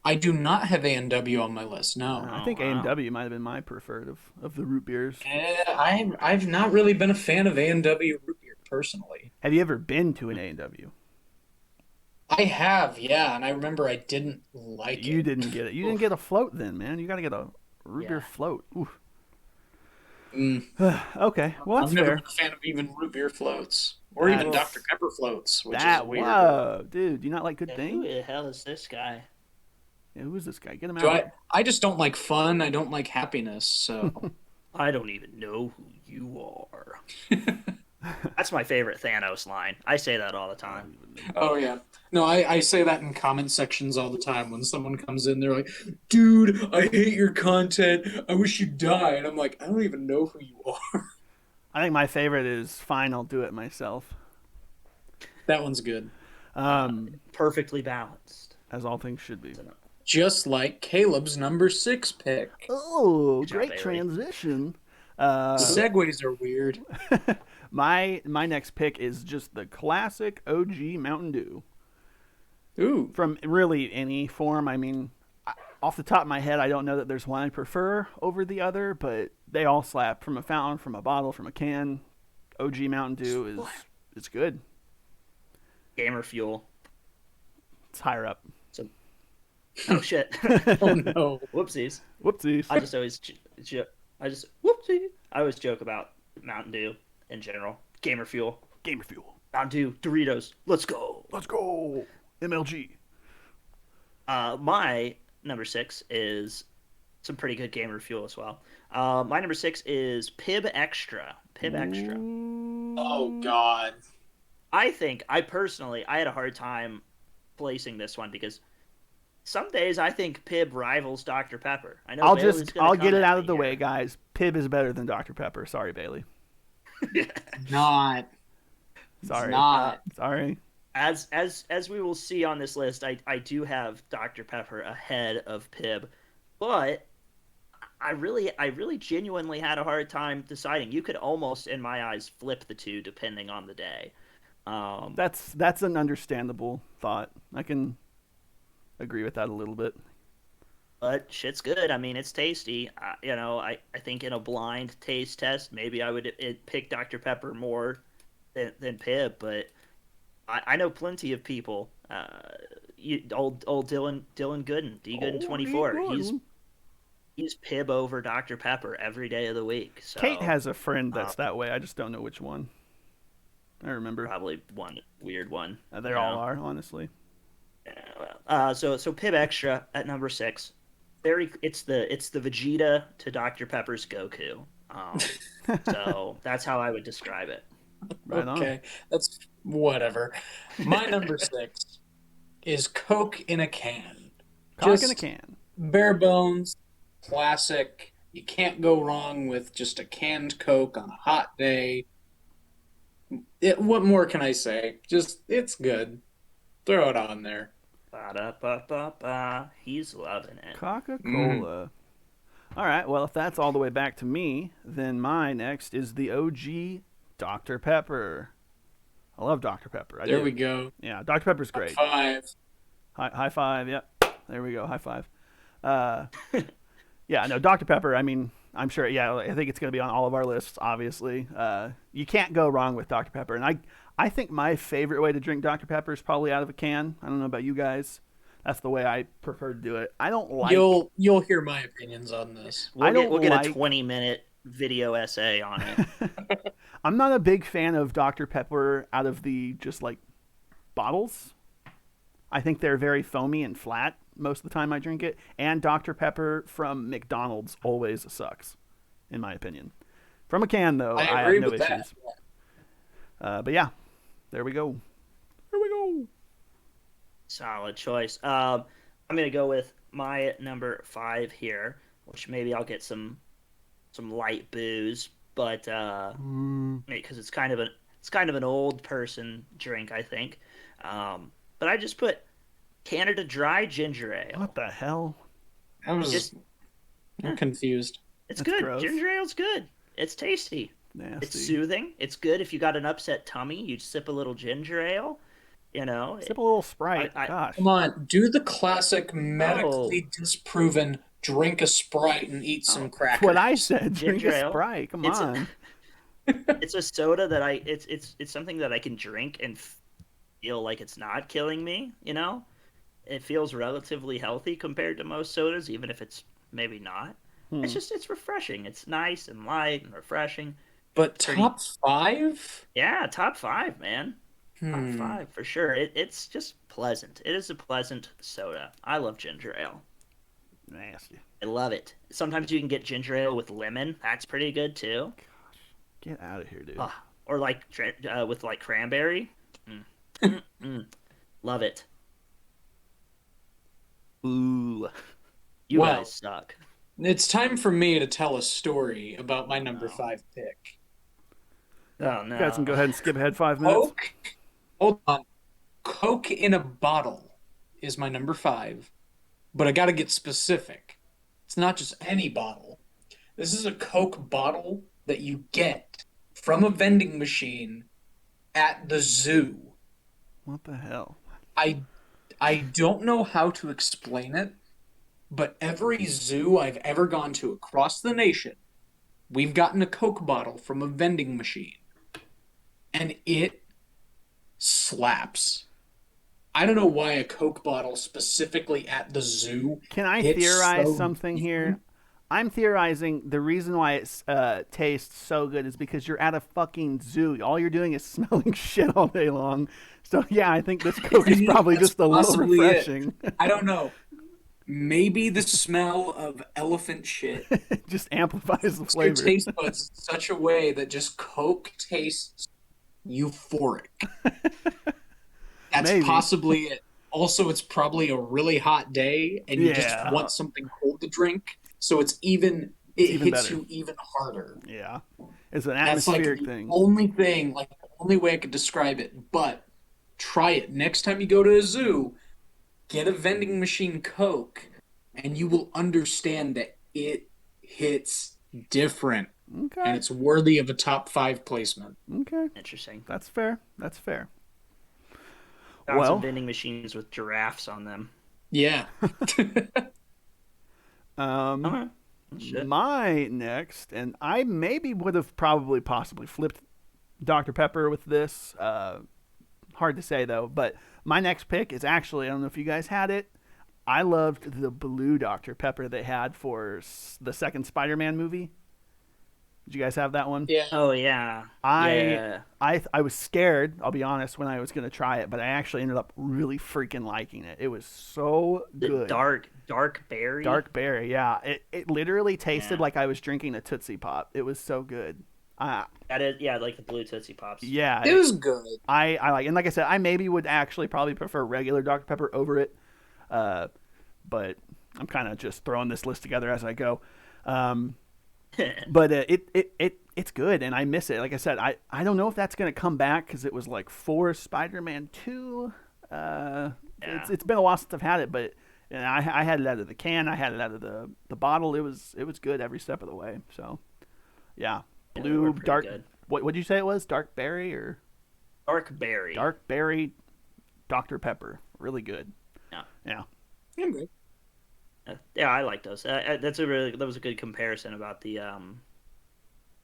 I do not have A&W on my list. No, I Oh think wow. A&W might have been my preferred of the root beers. I've not really been a fan of A&W root beer personally. Have you ever been to an A&W? I have, yeah, and I remember I didn't like You it. didn't get it. You didn't Oof. get a float then, man. You got to get a root beer Yeah. float. Oof. Mm, Okay, well I've that's never fair. been a fan of even root beer floats or even That's Dr. Pepper floats, which is that. weird. Whoa, dude, do you not like good Yeah, thing? who the hell is this guy? Yeah, who is this guy? Get him Do out. I just don't like fun. I don't like happiness. So I don't even know who you are. That's my favorite Thanos line. I say that all the I time. don't even know. oh yeah. No, I say that in comment sections all the time when someone comes in, they're like, dude, I hate your content. I wish you'd die. And I'm like, I don't even know who you are. I think my favorite is Fine, I'll Do It Myself. That one's good. Perfectly balanced. As all things should be. Just like Caleb's number 6 pick. Oh, Good job, great Bailey. transition. Segways are weird. My next pick is just the classic OG Mountain Dew. Ooh. From really any form. I mean, off the top of my head, I don't know that there's one I prefer over the other, but they all slap. From a fountain, from a bottle, from a can. OG Mountain Dew is it's good. Gamer fuel. It's higher up. So, oh shit. Oh no. Whoopsies. Whoopsies. I just always, whoopsie. I always joke about Mountain Dew in general. Gamer fuel. Gamer fuel. Mountain Dew. Doritos. Let's go. Let's go. MLG. My number 6 is some pretty good gamer fuel as well. My number 6 is Pib Extra. Pib Extra. Oh god. I personally had a hard time placing this one because some days I think Pib rivals Dr. Pepper. I know I'll get it out of the way, guys. Pib is better than Dr. Pepper. Sorry, Bailey. Not. Sorry. Not. Sorry. As we will see on this list, I do have Dr. Pepper ahead of Pib, but I really genuinely had a hard time deciding. You could almost, in my eyes, flip the two depending on the day. That's an understandable thought. I can agree with that a little bit. But shit's good. I mean, it's tasty. I think in a blind taste test, maybe I would pick Dr. Pepper more than Pib, but I know plenty of people. Old Dylan Gooden, D Gooden 24. He's Pib over Dr. Pepper every day of the week. So, Kate has a friend that's that way. I just don't know which one. I remember. Probably one weird one. They all are, honestly. Yeah, so Pib Extra at number 6. It's the Vegeta to Dr. Pepper's Goku. So that's how I would describe it. Right Okay, on. that's whatever. My number 6 is Coke in a can. Coke in a can. Bare bones, classic. You can't go wrong with just a canned Coke on a hot day. What more can I say? Just, it's good. Throw it on there. Ba-da-ba-ba-ba. He's loving it. Coca-Cola. All right, well, if that's all the way back to me, then my next is the OG Dr. Pepper. I love Dr. Pepper. There we go. Yeah, Dr. Pepper's great. High five. High five, yep. There we go, high five. Yeah, no, Dr. Pepper, I mean, I'm sure, yeah, I think it's going to be on all of our lists, obviously. You can't go wrong with Dr. Pepper. And I think my favorite way to drink Dr. Pepper is probably out of a can. I don't know about you guys. That's the way I prefer to do it. I don't like... You'll hear my opinions on this. We'll get a 20-minute video essay on it. I'm not a big fan of Dr. Pepper out of the just like bottles. I think they're very foamy and flat most of the time I drink it. And Dr. Pepper from McDonald's always sucks, in my opinion. From a can, though, I have no issues. But yeah, there we go. There we go. Solid choice. I'm going to go with my number 5 here, which maybe I'll get some light booze, but because it's kind of an old person drink, I think. But I just put Canada Dry ginger ale. What the hell? I'm confused. It's good. Gross. Ginger ale's good. It's tasty. Nasty. It's soothing. It's good if you got an upset tummy. You sip a little ginger ale. Sip a little Sprite. Gosh. Come on, do the classic medically disproven drink a Sprite and eat some crackers. That's what I said. Ginger drink a ale. Sprite. Come on. It's a soda that it's something that I can drink and feel like it's not killing me. It feels relatively healthy compared to most sodas, even if it's maybe not. It's refreshing. It's nice and light and refreshing. But top 5? Yeah, top 5, man. Top Hmm. five for sure. It's just pleasant. It is a pleasant soda. I love ginger ale. Nasty. I love it. Sometimes you can get ginger ale with lemon. That's pretty good too. Get out of here, dude. Or like with like cranberry. Mm. Mm-mm. Love it. Ooh, you guys Well, suck. it's time for me to tell a story about my Oh number no. five pick. Oh You guys can no. go ahead and skip ahead 5 minutes. Coke. Hold on. Coke in a bottle is my number five, but I got to get specific. It's not just any bottle. This is a Coke bottle that you get from a vending machine at the zoo. What the hell? I I don't know how to explain it, but every zoo I've ever gone to across the nation, we've gotten a Coke bottle from a vending machine, and it slaps. I don't know why a Coke bottle specifically at the zoo Can I hits theorize so something here? different. I'm theorizing the reason why it tastes so good is because you're at a fucking zoo. All you're doing is smelling shit all day long. So yeah, I think this Coke is probably That's just a little possibly it. refreshing. I don't know. Maybe the smell of elephant shit It just amplifies the hits your flavor. taste buds in such a way that just Coke tastes euphoric. That's Maybe. possibly it. Also, it's probably a really hot day and you just Yeah, want something cold to drink, so it's it even hits better. you even harder. Yeah, it's an That's like atmospheric the thing. only thing, like the only way I could describe it. But try it next time you go to a zoo, get a vending machine Coke, and you will understand that it hits different and Okay, it's worthy of a top five placement. okay, Interesting. that's fair. That's fair. Found some Well, vending machines with giraffes on them. Yeah. um, Okay. Shit. my next, and I maybe would have probably possibly flipped Dr. Pepper with this. Hard to say though, but my next pick is actually, I don't know if you guys had it. I loved the blue Dr. Pepper they had for the second Spider-Man movie. Did you guys have that one? Yeah. Oh yeah. I Yeah. I was scared, I'll be honest, when I was going to try it, but I actually ended up really freaking liking it. It was so The good. dark berry. Dark berry, yeah. It literally tasted Yeah. like I was drinking a Tootsie Pop. It was so good. Uh, That is, yeah, like the blue Tootsie Pops. yeah, It was good. I like, and like I said, I maybe would actually probably prefer regular Dr. Pepper over it. Uh, but I'm kind of just throwing this list together as I go. Um, but it's good, and I miss it. Like I said, I don't know if that's gonna come back because it was like for Spider-Man 2. Yeah. It's been a while since I've had it, but and I had it out of the can, I had it out of the bottle. It was good every step of the way. So yeah, Yeah, they were blue pretty dark. good. What did you say it was? Dark berry or Dark berry. dark berry Dr. Pepper? Really good. Yeah. Yeah. Okay. Yeah, I like those. That was a good comparison about the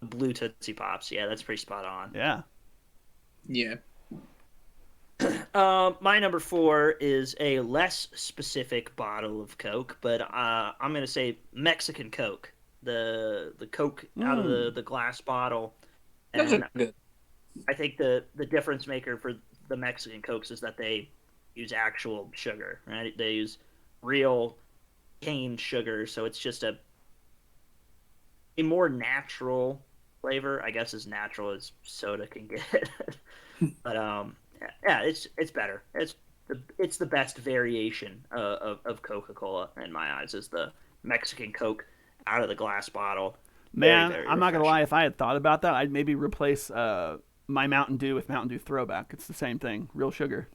blue Tootsie Pops. Yeah, that's pretty spot on. Yeah. Yeah. My number four is a less specific bottle of Coke, but I'm gonna say Mexican Coke. The Coke out of Mm. the glass bottle, Those are and good. I think the difference maker for the Mexican Cokes is that they use actual sugar, right? They use real cane sugar, so it's just a more natural flavor, I guess, as natural as soda can get. But yeah, it's better. It's the best variation of Coca Cola in my eyes. Is the Mexican Coke out of the glass bottle. Very Man, very I'm not gonna lie. refreshing. If I had thought about that, I'd maybe replace my Mountain Dew with Mountain Dew Throwback. It's the same thing, real sugar.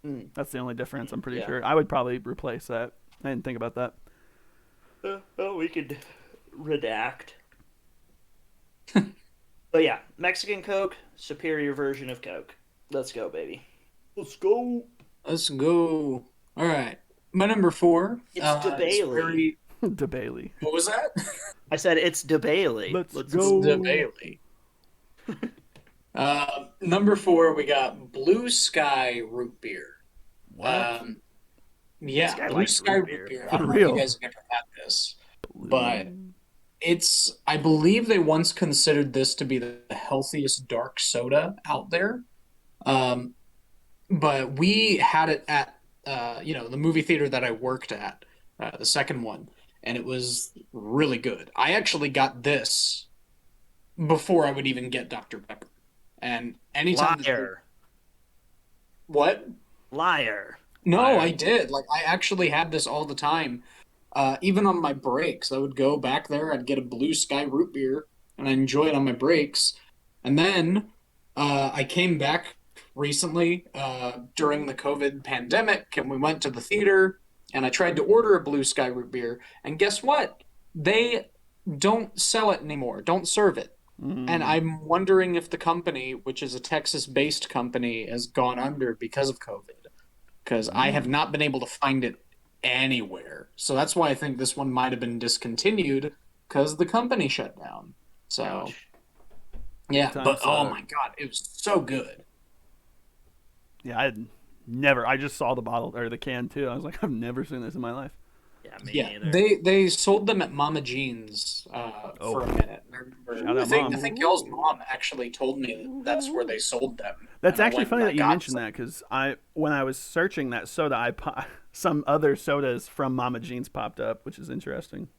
Mm, That's the only difference. I'm pretty yeah. sure. I would probably replace that. I didn't think about that. Oh, we could redact. But yeah, Mexican Coke, superior version of Coke. Let's go, baby. Let's go. Let's go. All right. My number four It's De is Bailey. very. De Bailey. What was that? I said it's De Bailey. Let's Let's It's go. the Bailey. Number four, we got Blue Sky Root Beer. What? This Yeah, guy Blue likes Sky root Root beer. Beer. For I don't know if you real. guys have ever had this, but Blue. it's. I believe they once considered this to be the healthiest dark soda out there. Um, but we had it at the movie theater that I worked at, the second one, and it was really good. I actually got this before I would even get Dr. Pepper, and anytime that Liar. what? Liar. No, I Liar. did. Like I actually had this all the time. Even on my breaks, I would go back there. I'd get a Blue Sky root beer, and I enjoy it on my breaks. And then I came back recently during the COVID pandemic, and we went to the theater, and I tried to order a Blue Sky root beer, and guess what? They don't sell it anymore. Don't serve it. And Mm. I'm wondering if the company, which is a Texas-based company, has gone under because of COVID because I have Mm. not been able to find it anywhere. So that's why I think this one might have been discontinued because the company shut down. So Ouch. yeah, but Sometimes, oh my god, it was so good. yeah, I had never. I just saw the bottle or the can too. I was like, I've never seen this in my life. Yeah, me Yeah, neither. they sold them at Mama Jean's Oh, for a minute. I remember. shout I out, think mom. I think y'all's mom actually told me that that's where they sold them, That's and I actually went and funny I that you got mentioned some. that because when I was searching that soda, some other sodas from Mama Jean's popped up, which is interesting.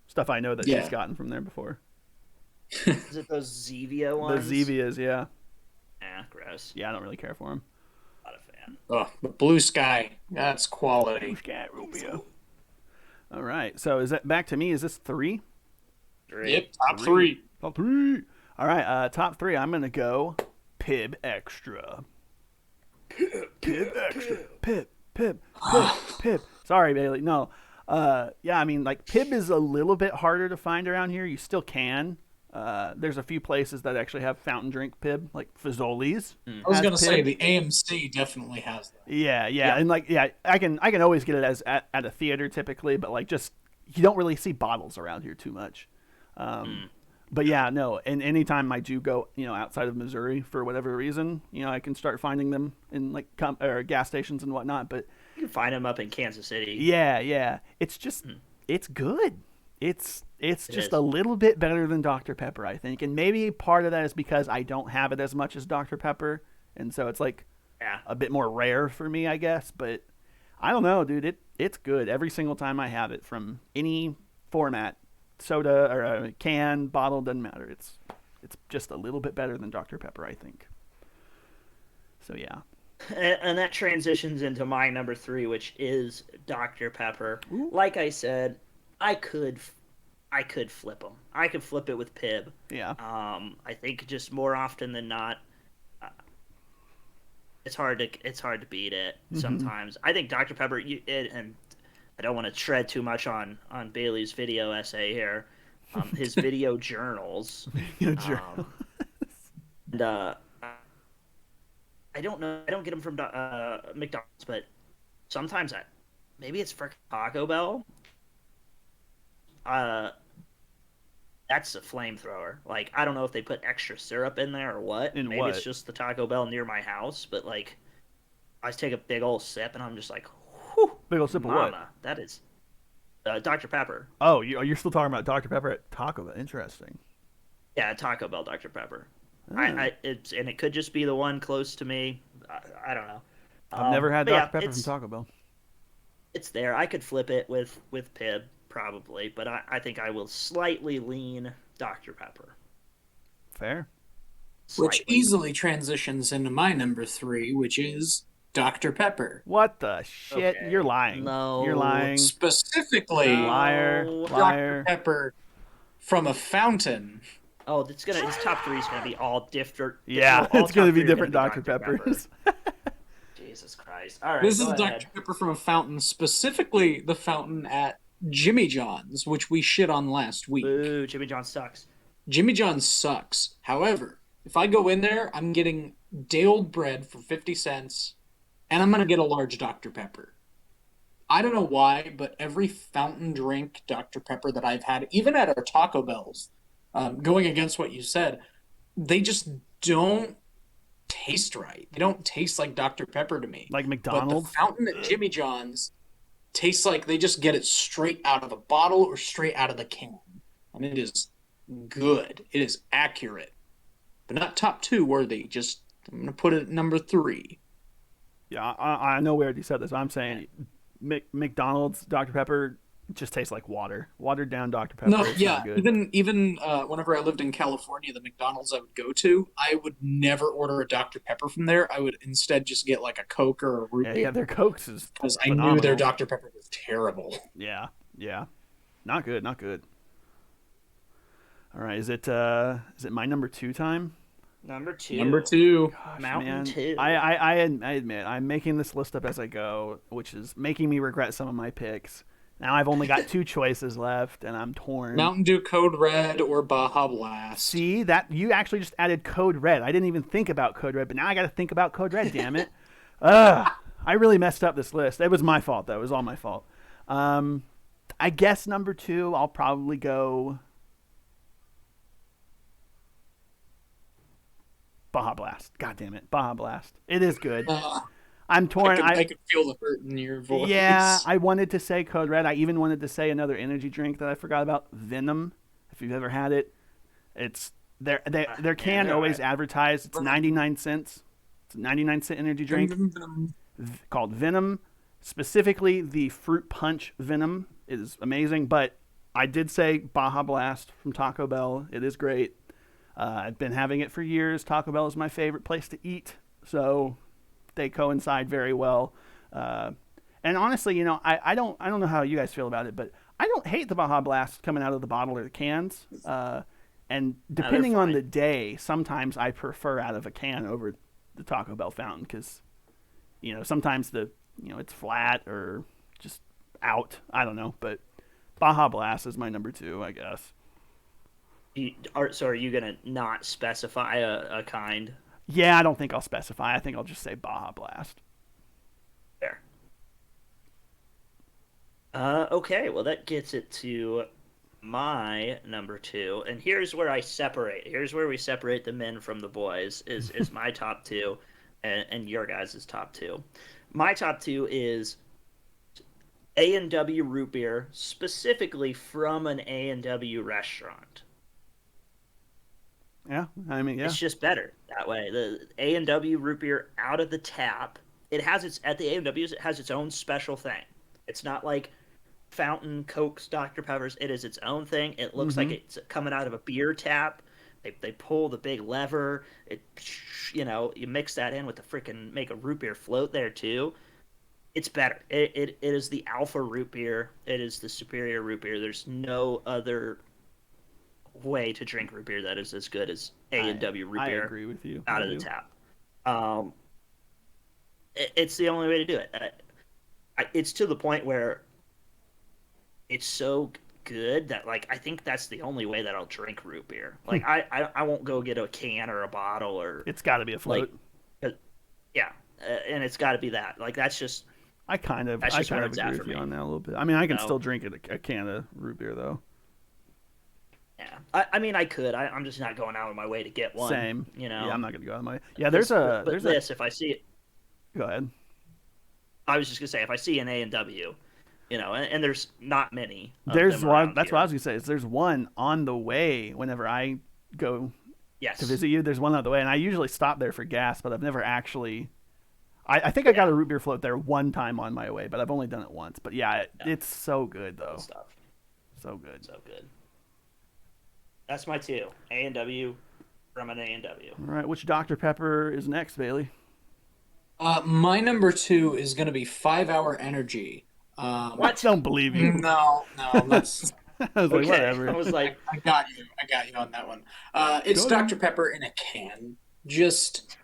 Stuff I know that she's Yeah, gotten from there before. Is it those Zevia The ones? Zevias, yeah, Gross. yeah, I don't really care for them. Not a fan. oh, the Blue Sky, that's Blue quality. Sky Rubio. All right, so is that back to me? Is this three? Three. Yep, top Three. three. Top three. All right, top three. I'm gonna go Pib Extra. Pib Extra. Pib. Pib. Pib. Pib. Sorry, Bailey. No. Yeah, I mean, like Pib is a little bit harder to find around here. You still can. There's a few places that actually have fountain drink Pib, like Fazoli's Hmm. I was has gonna say Pib. the AMC definitely has that. Yeah, yeah, Yep. and like yeah, I can always get it as at a theater typically, but like just you don't really see bottles around here too much. Um, Mm. but yeah, no, and anytime I do go, outside of Missouri for whatever reason, I can start finding them in like or gas stations and whatnot. But You can find them up in Kansas City. yeah, yeah, it's just Mm. it's good. It's It just a is. little bit better than Dr Pepper, I think, and maybe part of that is because I don't have it as much as Dr Pepper, and so it's like Yeah. a bit more rare for me, I guess. But I don't know, dude. It's good every single time I have it from any format, soda or a can, bottle, doesn't matter. It's just a little bit better than Dr Pepper, I think. So yeah. And that transitions into my number three, which is Dr. Pepper. Ooh. Like I said, I could, I could flip them. I could flip it with Pib. Yeah. I think just more often than not, uh, it's hard to beat it Mm-hmm. sometimes. I think Dr. Pepper, and I don't want to tread too much on Bailey's video essay here. His video journals. Journal. Um, and I don't know. I don't get them from McDonald's, but sometimes maybe it's for Taco Bell. Uh, that's a flamethrower. Like I don't know if they put extra syrup in there or what. In Maybe it's what? just the Taco Bell near my house, but like I take a big old sip and I'm just like, whew, Big old sip of what? mama, that is Dr. Pepper. Oh, you're still talking about Dr Pepper at Taco Bell? Interesting. Yeah, Taco Bell Dr. Pepper. Ah. It could just be the one close to me. I don't know. I've never had But yeah, Dr Pepper from Taco Bell. it's there. I could flip it with Pib probably, but I think I will slightly lean Dr. Pepper. Fair. Which Slightly. easily transitions into my number three, which is Dr. Pepper. What the shit? You're Okay. lying. You're No. lying. Specifically, Liar. No. Dr. Liar. Pepper from a fountain. Oh, his top three is gonna be all different. Yeah, All it's going to top be three are gonna different be Dr. Pepper. Peppers. Jesus Christ! All right, This is go Dr. ahead. Pepper from a fountain, specifically the fountain at Jimmy John's, which we shit on last week. Boo! Jimmy John sucks. Jimmy John's sucks. However, if I go in there, I'm getting day old bread for 50 cents, and I'm going to get a large Dr. Pepper. I don't know why, but every fountain drink Dr. Pepper that I've had, even at our Taco Bells, going against what you said, they just don't taste right. They don't taste like Dr. Pepper to me. Like But the McDonald's? fountain at Jimmy John's tastes like they just get it straight out of the bottle or straight out of the can. And it is good. It is accurate. But not top two worthy. Just, I'm going to put it at number three. Yeah, I know we already said this. I'm saying McDonald's Dr Pepper just tastes like water, watered down Dr No, Pepper. It's not yeah. good. Even whenever I lived in California, the McDonald's I would go to, I would never order a Dr. Pepper from there. I would instead just get like a Coke or a root Yeah, beer yeah, their Cokes is because I knew their phenomenal. Dr. Pepper was terrible. Yeah, yeah, not good, not good. All right, is it my number two time? Number Number two, two, Gosh, Mountain man, Dew. I admit I'm making this list up as I go, which is making me regret some of my picks. Now I've only got two choices left, and I'm torn. Mountain Dew Code Red or Baja Blast. See that you actually just added Code Red. I didn't even think about Code Red, but now I got to think about Code Red. Damn it! Ugh, I really messed up this list. It was my fault, though. It was all my fault. Um, I guess number two, I'll probably go Baja Blast. God damn it, Baja Blast. It is good. Uh, I'm torn. I could feel the hurt in your voice. Yeah, I wanted to say Code Red. I even wanted to say another energy drink that I forgot about, Venom. If you've ever had it, it's their can always advertised. It's 99 cents. It's a 99-cent energy drink called Venom. Specifically, the fruit punch Venom is amazing. But I did say Baja Blast from Taco Bell. It is great. I've been having it for years. Taco Bell is my favorite place to eat, so they coincide very well. And honestly, I don't know how you guys feel about it, but I don't hate the Baja Blast coming out of the bottle or the cans. And depending on the day, sometimes I prefer out of a can over the Taco Bell fountain because, sometimes it's flat or just out. I don't know, but Baja Blast is my number two, I guess. So are you gonna not specify a kind? Yeah, I don't think I'll specify. I think I'll just say Baja Blast. There. Okay, well that gets it to my number two, and here's where I separate. Here's where we separate the men from the boys. Is my top two, and your guys' top two. My top two is A&W root beer, specifically from an A&W restaurant. Yeah, I mean, yeah. It's just better that way. The A&W root beer out of the tap, it has its at the A&Ws. It has its own special thing. It's not like fountain Cokes, Dr Peppers. It is its own thing. It looks like it's coming out of a beer tap. They pull the big lever. You mix that in with the freaking make a root beer float there too. It's better. It is the alpha root beer. It is the superior root beer. There's no other way to drink root beer that is as good as A&W root beer. I agree with you. Out of the tap. It's the only way to do it. It's to the point where it's so good that I think that's the only way that I'll drink root beer. I won't go get a can or a bottle or. It's got to be a float. Yeah, and it's got to be that. That's just. I kind of agree with you on that a little bit. I mean, I can still drink a can of root beer though. Yeah, I mean, I could. I'm just not going out of my way to get one. Same. Yeah, I'm not going to go out of my way. Yeah, there's this. If I see it. Go ahead. I was just gonna say if I see an A&W, and there's not many. There's one. That's what I was gonna say. Is there's one on the way whenever I go to visit you. There's one on the way, and I usually stop there for gas, but I've never actually. I think I got a root beer float there one time on my way, but I've only done it once. But yeah, it's so good though. Good stuff. So good. So good. That's my two. A&W from an A&W. All right, which Dr Pepper is next, Bailey? My number two is going to be 5 Hour Energy. What? I don't believe you. No, that's. I was like, whatever. I was like, I got you on that one. It's Dr Pepper in a can. Just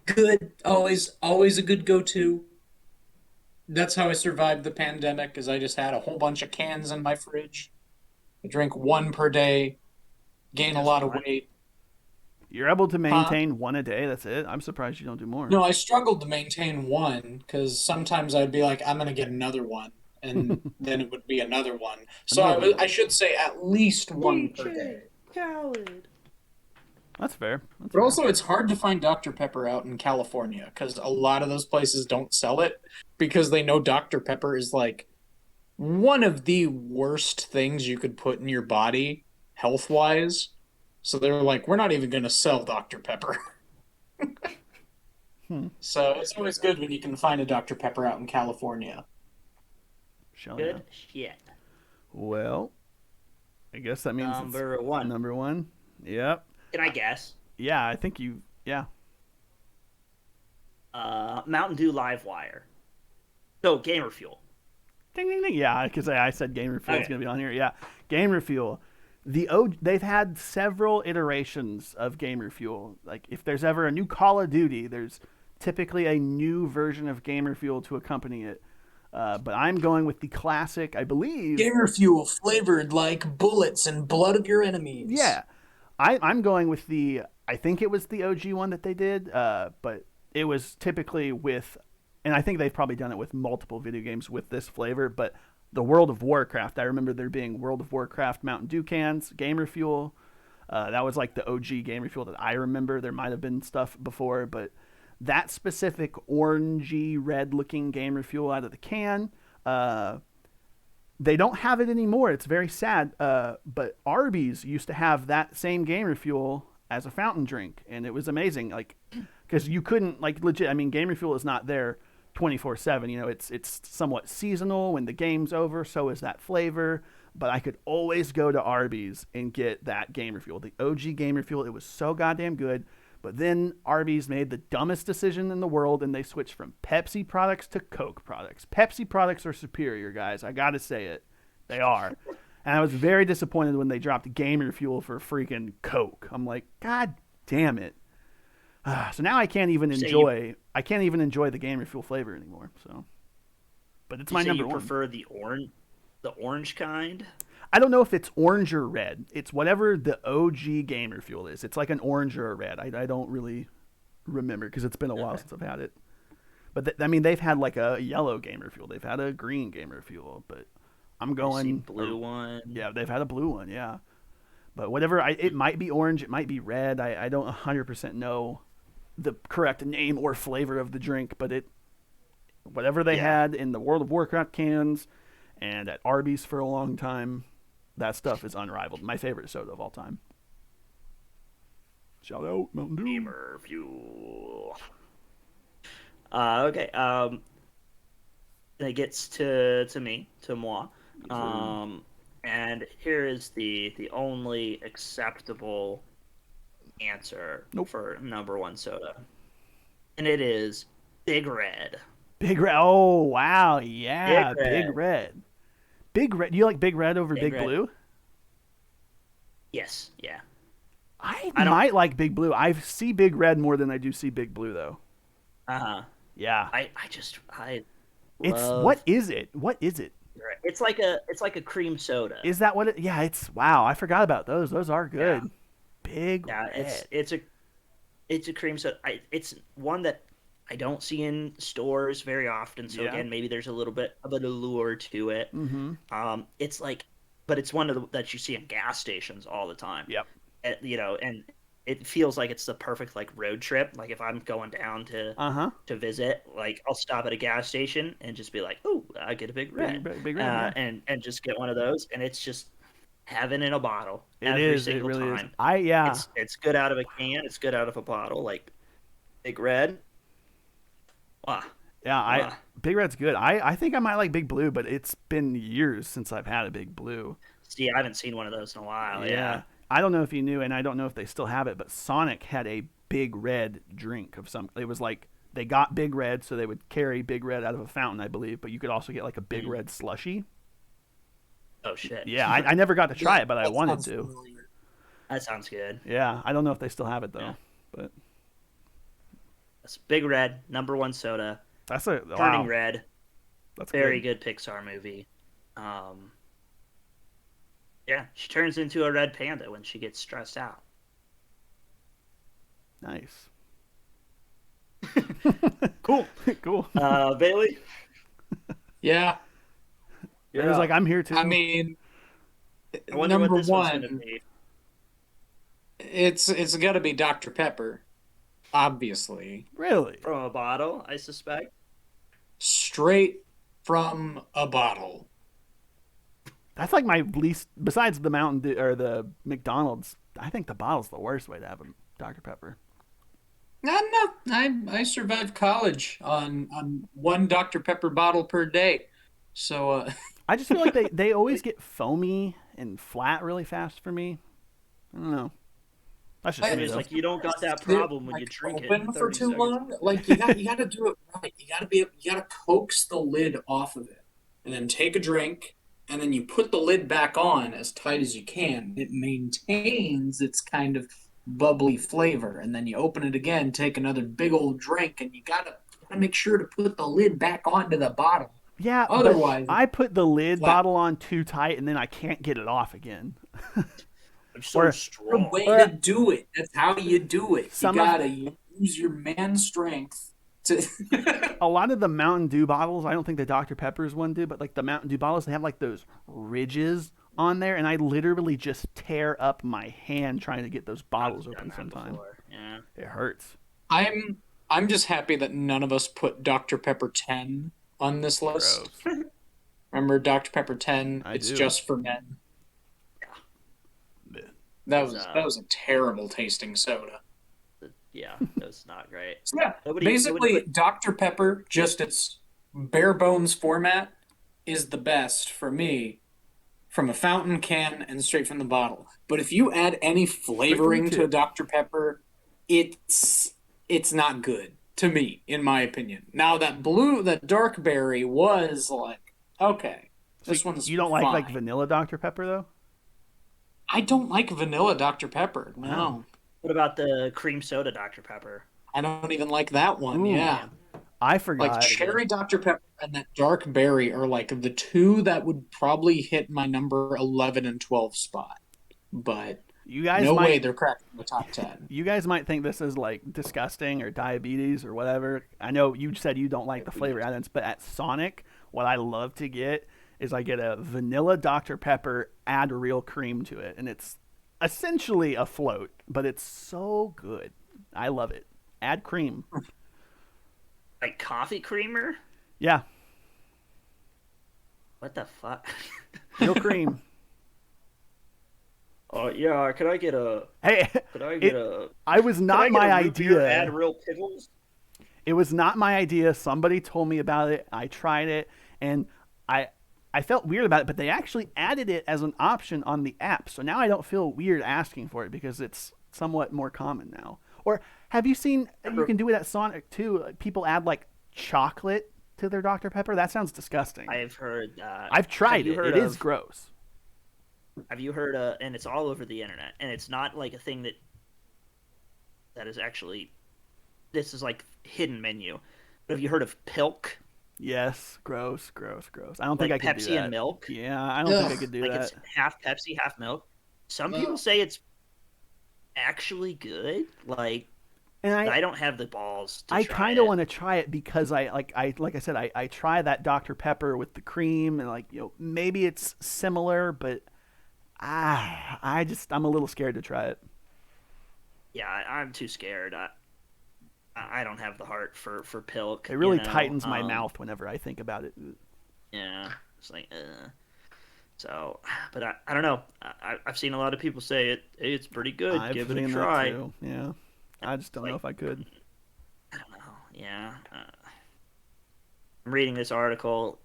good. Always a good go-to. That's how I survived the pandemic, because I just had a whole bunch of cans in my fridge. I drink one per day, gain a lot of weight. You're able to maintain one a day. That's it. I'm surprised you don't do more. No, I struggled to maintain one because sometimes I'd be like, I'm going to get another one. And then it would be another one. So I should say at least one per day. Khaled. That's fair. But also, it's hard to find Dr. Pepper out in California because a lot of those places don't sell it because they know Dr. Pepper is one of the worst things you could put in your body health-wise. So they're like, we're not even going to sell Dr. Pepper. Hmm. So it's always good when you can find a Dr. Pepper out in California. Shall yeah. Good shit. Well, I guess that means it's Number one. number one. Yep. Can I guess? Yeah, I think you. Yeah. Mountain Dew Live Wire. So Gamer Fuel. Ding ding ding. Yeah, because I said Gamer Fuel is Okay. going to be on here. Yeah, Gamer Fuel. They've had several iterations of Gamer Fuel. Like if there's ever a new Call of Duty, there's typically a new version of Gamer Fuel to accompany it. But I'm going with the classic, I believe. Gamer fuel flavored like bullets and blood of your enemies. Yeah, I'm going with the. I think it was the OG one that they did, but it was typically with, and I think they've probably done it with multiple video games with this flavor. But the World of Warcraft, I remember there being World of Warcraft Mountain Dew cans, Gamer Fuel. That was like the OG Gamer Fuel that I remember. There might have been stuff before, but that specific orangey red looking Gamer Fuel out of the can. They don't have it anymore. It's very sad. But Arby's used to have that same Gamer Fuel as a fountain drink, and it was amazing. Like, because you couldn't like legit. I mean, Gamer Fuel is not there 24/7. You know, it's somewhat seasonal. When the game's over, so is that flavor. But I could always go to Arby's and get that Gamer Fuel, the OG Gamer Fuel. It was so goddamn good. But then Arby's made the dumbest decision in the world, and they switched from Pepsi products to Coke products. Pepsi products are superior, guys. I gotta say it. They are. And I was very disappointed when they dropped Gamer Fuel for freaking Coke. I'm like, God damn it. So now I can't even enjoy. I can't even enjoy the Gamer Fuel flavor anymore. So, but it's my number one. You prefer the orange kind? I don't know if it's orange or red. It's whatever the OG Gamer Fuel is. It's like an orange or a red. I don't really remember because it's been a while since I've had it. But I mean, they've had like a yellow Gamer Fuel. They've had a green Gamer Fuel. But I'm going blue one. Yeah, they've had a blue one. Yeah, but whatever. It might be orange. It might be red. I don't 100% know the correct name or flavor of the drink. But whatever they had in the World of Warcraft cans and at Arby's for a long time. That stuff is unrivaled. My favorite soda of all time. Shout out Mountain Dew. Gamer Fuel. Okay. It gets to me, to moi. And here is the only acceptable answer for number one soda, and it is Big Red. Big Red. Oh wow, yeah, Big Red. Big Red. Do you like Big Red over Big Blue? Yes. Yeah. I might like Big Blue. I see Big Red more than I do see Big Blue, though. Yeah. It's what is it? What is it? It's like a cream soda. Is that what it? Yeah. It's wow. I forgot about those. Those are good. Yeah. Big Red. It's a cream soda. It's one that I don't see in stores very often. So again, maybe there's a little bit of an allure to it. Mm-hmm. It's like, but it's one that you see in gas stations all the time. Yep. And it feels like it's the perfect like road trip. Like if I'm going down to visit, like I'll stop at a gas station and just be like, oh, I get a Big Red, Big Red, and just get one of those, and it's just heaven in a bottle. It really time. Is. It's good out of a can. It's good out of a bottle. Like Big Red. Wow. Yeah, Big Red's good. I think I might like Big Blue, but it's been years since I've had a Big Blue. See, I haven't seen one of those in a while. Yeah. I don't know if you knew, and I don't know if they still have it, but Sonic had a Big Red drink of some. It was like they got Big Red, so they would carry Big Red out of a fountain, I believe. But you could also get like a Big Red slushie. Oh shit. Yeah, I never got to try it, but I wanted to. Familiar. That sounds good. Yeah, I don't know if they still have it though, but. That's Big Red, number one soda. That's Turning Red. That's very good Pixar movie. Yeah, she turns into a red panda when she gets stressed out. Nice. Cool. Cool. Bailey? Yeah. It was like, I'm here too. I mean, number one, it's got to be Dr. Pepper, obviously. Really? From a bottle, I suspect. Straight from a bottle. That's like my least, besides the Mountain Dew or the McDonald's. I think the bottle's the worst way to have a Dr. Pepper. No, I survived college on one Dr. Pepper bottle per day. So I just feel like they always get foamy and flat really fast for me. I don't know. That's just I, And me it's though. like you don't got that sit problem when you like drink it in open for 30 too seconds. long. Like you got to do it right. You got to coax the lid off of it, and then take a drink, and then you put the lid back on as tight as you can. It maintains its kind of bubbly flavor, and then you open it again, take another big old drink, and you gotta make sure to put the lid back onto the bottle. Yeah, but Otherwise, it's I put the lid flat. bottle on too tight and then I can't get it off again. I'm so or The strong. way to or do it. That's how you do it. You some of gotta use your man strength to. a lot of the Mountain Dew bottles, I don't think the Dr. Pepper's one do, but like the Mountain Dew bottles, they have like those ridges on there, and I literally just tear up my hand trying to get those bottles I've done open that sometimes. before. Yeah. It hurts. I'm I'm just happy that none of us put Dr. Pepper 10 on this list. Gross. Remember Dr. Pepper 10? I It's do. just for men. Bleh. Because That was a terrible tasting soda. yeah, that's not great. So yeah, Nobody basically put Dr. Pepper, just its bare bones format, is the best for me from a fountain can and straight from the bottle. But if you add any Straight from the flavoring to a tip. Dr. Pepper, it's not good to me, in my opinion. Now that dark berry was like, okay, So this one's you don't like fine. vanilla Dr. Pepper though? I don't like vanilla Dr. Pepper. Wow. No, what about the cream soda Dr. Pepper? I don't even like that one. Ooh, Yeah. Man, I Like forgot. pretty good. cherry Dr. Pepper and that dark berry are like the two that would probably hit my number 11 and 12 spot. But You guys no way might they're cracking the top 10. you guys might think this is like disgusting or diabetes or whatever. I know you said you don't like the flavor add-ins, but at Sonic, what I love to get is I get a vanilla Dr. Pepper, add real cream to it, and it's essentially a float, but it's so good. I love it. Add cream. Like coffee creamer? Yeah, What the fuck? real cream. Oh yeah, could I get a Hey, could I get it. a I was could I not get my a root beer add idea. real pickles? It was not my idea. Somebody told me about it. I tried it, and I I felt weird about it. But they actually added it as an option on the app, so now I don't feel weird asking for it because it's somewhat more common now. Or have you seen? You can do it at Sonic too. People add like chocolate to their Dr Pepper. That sounds disgusting. I've heard that. I've Have tried you it. heard It is of gross. have you heard and it's all over the internet and it's not like a thing that is actually this is like hidden menu. But have you heard of Pilk? Yes, gross, gross, gross. I don't think Like I could do Pepsi and that. milk? Yeah, I don't think I Ugh. could do Like that. it's half Pepsi, half milk. Some people Ugh. say it's actually good. Like And I don't have the balls to I try kind of it. want to try it because like I said I try that Dr Pepper with the cream and like maybe it's similar but I'm a little scared to try it. Yeah, I'm too scared. I don't have the heart for Pilk. It You really know. tightens my mouth whenever I think about it. Yeah, it's like so. But I don't know. I've seen a lot of people say it's pretty good. I've Give it a seen that try. too. Yeah, I just don't know Like if I could. I don't know. Yeah, I'm reading this article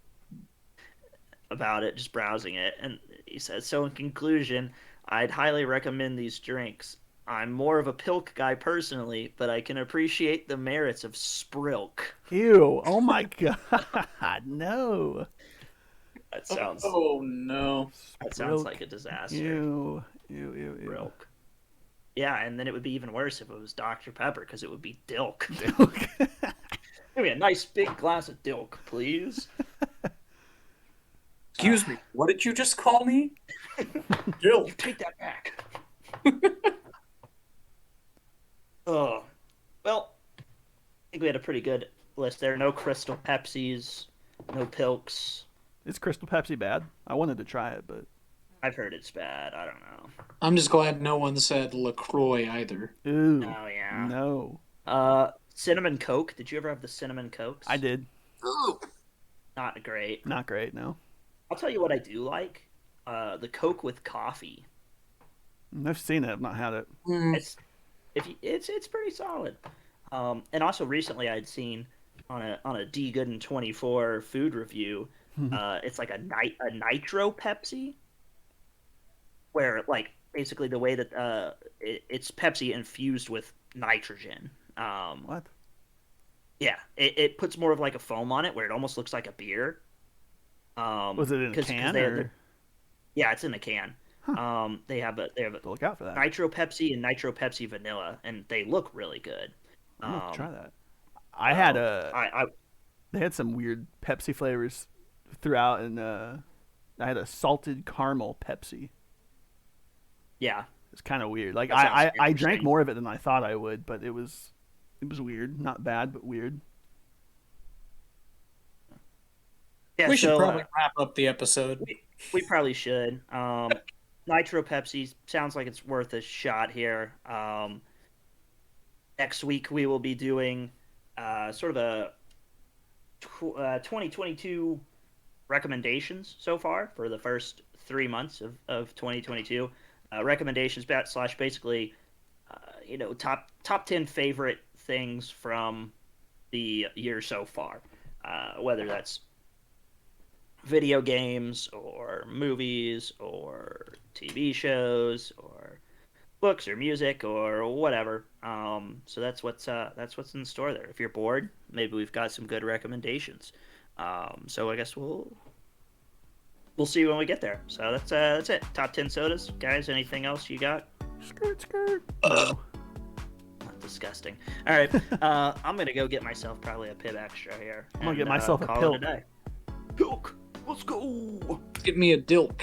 about it, just browsing it, and he says so. In conclusion, I'd highly recommend these drinks. I'm more of a Pilk guy personally, but I can appreciate the merits of Sprilk. Ew! Oh my god! No. That sounds Oh no. that sounds Sprilk. like a disaster. Ew. Ew. Ew. Ew. Sprilk. Yeah, and then it would be even worse if it was Dr. Pepper because it would be Dilk. Ew. Give me a nice big glass of Dilk, please. Excuse me. What did you just call me? Jill. You take that back. Oh, well, I think we had a pretty good list there. No Crystal Pepsis, no Pilks. Is Crystal Pepsi bad? I wanted to try it, but I've heard it's bad. I don't know. I'm just glad no one said LaCroix either. ooh, Oh yeah. no. Cinnamon Coke. Did you ever have the cinnamon Cokes? I did. Oh. Not great. Not great. No. I'll tell you what I do like. The Coke with coffee. I've seen it. I've not had it. Mm. It's it's pretty solid. And also recently I'd seen on a D Gooden 24 food review, it's like a nitro Pepsi, where like basically the way that it's Pepsi infused with nitrogen. What? Yeah, it puts more of like a foam on it where it almost looks like a beer. Was it in a Because can they're or? yeah, it's in a can. Huh. They have a Look out for that. Nitro Pepsi and Nitro Pepsi Vanilla, and they look really good. I'm gonna have to try that. I had So a. I They had some weird Pepsi flavors throughout, and I had a salted caramel Pepsi. yeah, It's kind of weird. Like that sounds I drank interesting. more of it than I thought I would, but it was weird. Not bad, but weird. Yeah, We should so probably wrap up the episode. we probably should. Nitro Pepsi sounds like it's worth a shot here. Next week we will be doing sort of a 2022 recommendations so far for the first 3 months of 2022. Recommendations slash basically, top 10 favorite things from the year so far. Whether that's video games or movies or TV shows or books or music or whatever. So that's what's in store there. If you're bored, maybe we've got some good recommendations. So I guess we'll see when we get there. So that's it. Top 10 sodas, guys. Anything else you got? Skirt, skirt. No. Disgusting. All right, I'm gonna go get myself probably a pib extra here. I'm gonna get myself a call pill. it a day. Pilk, let's go. Give me a dilk.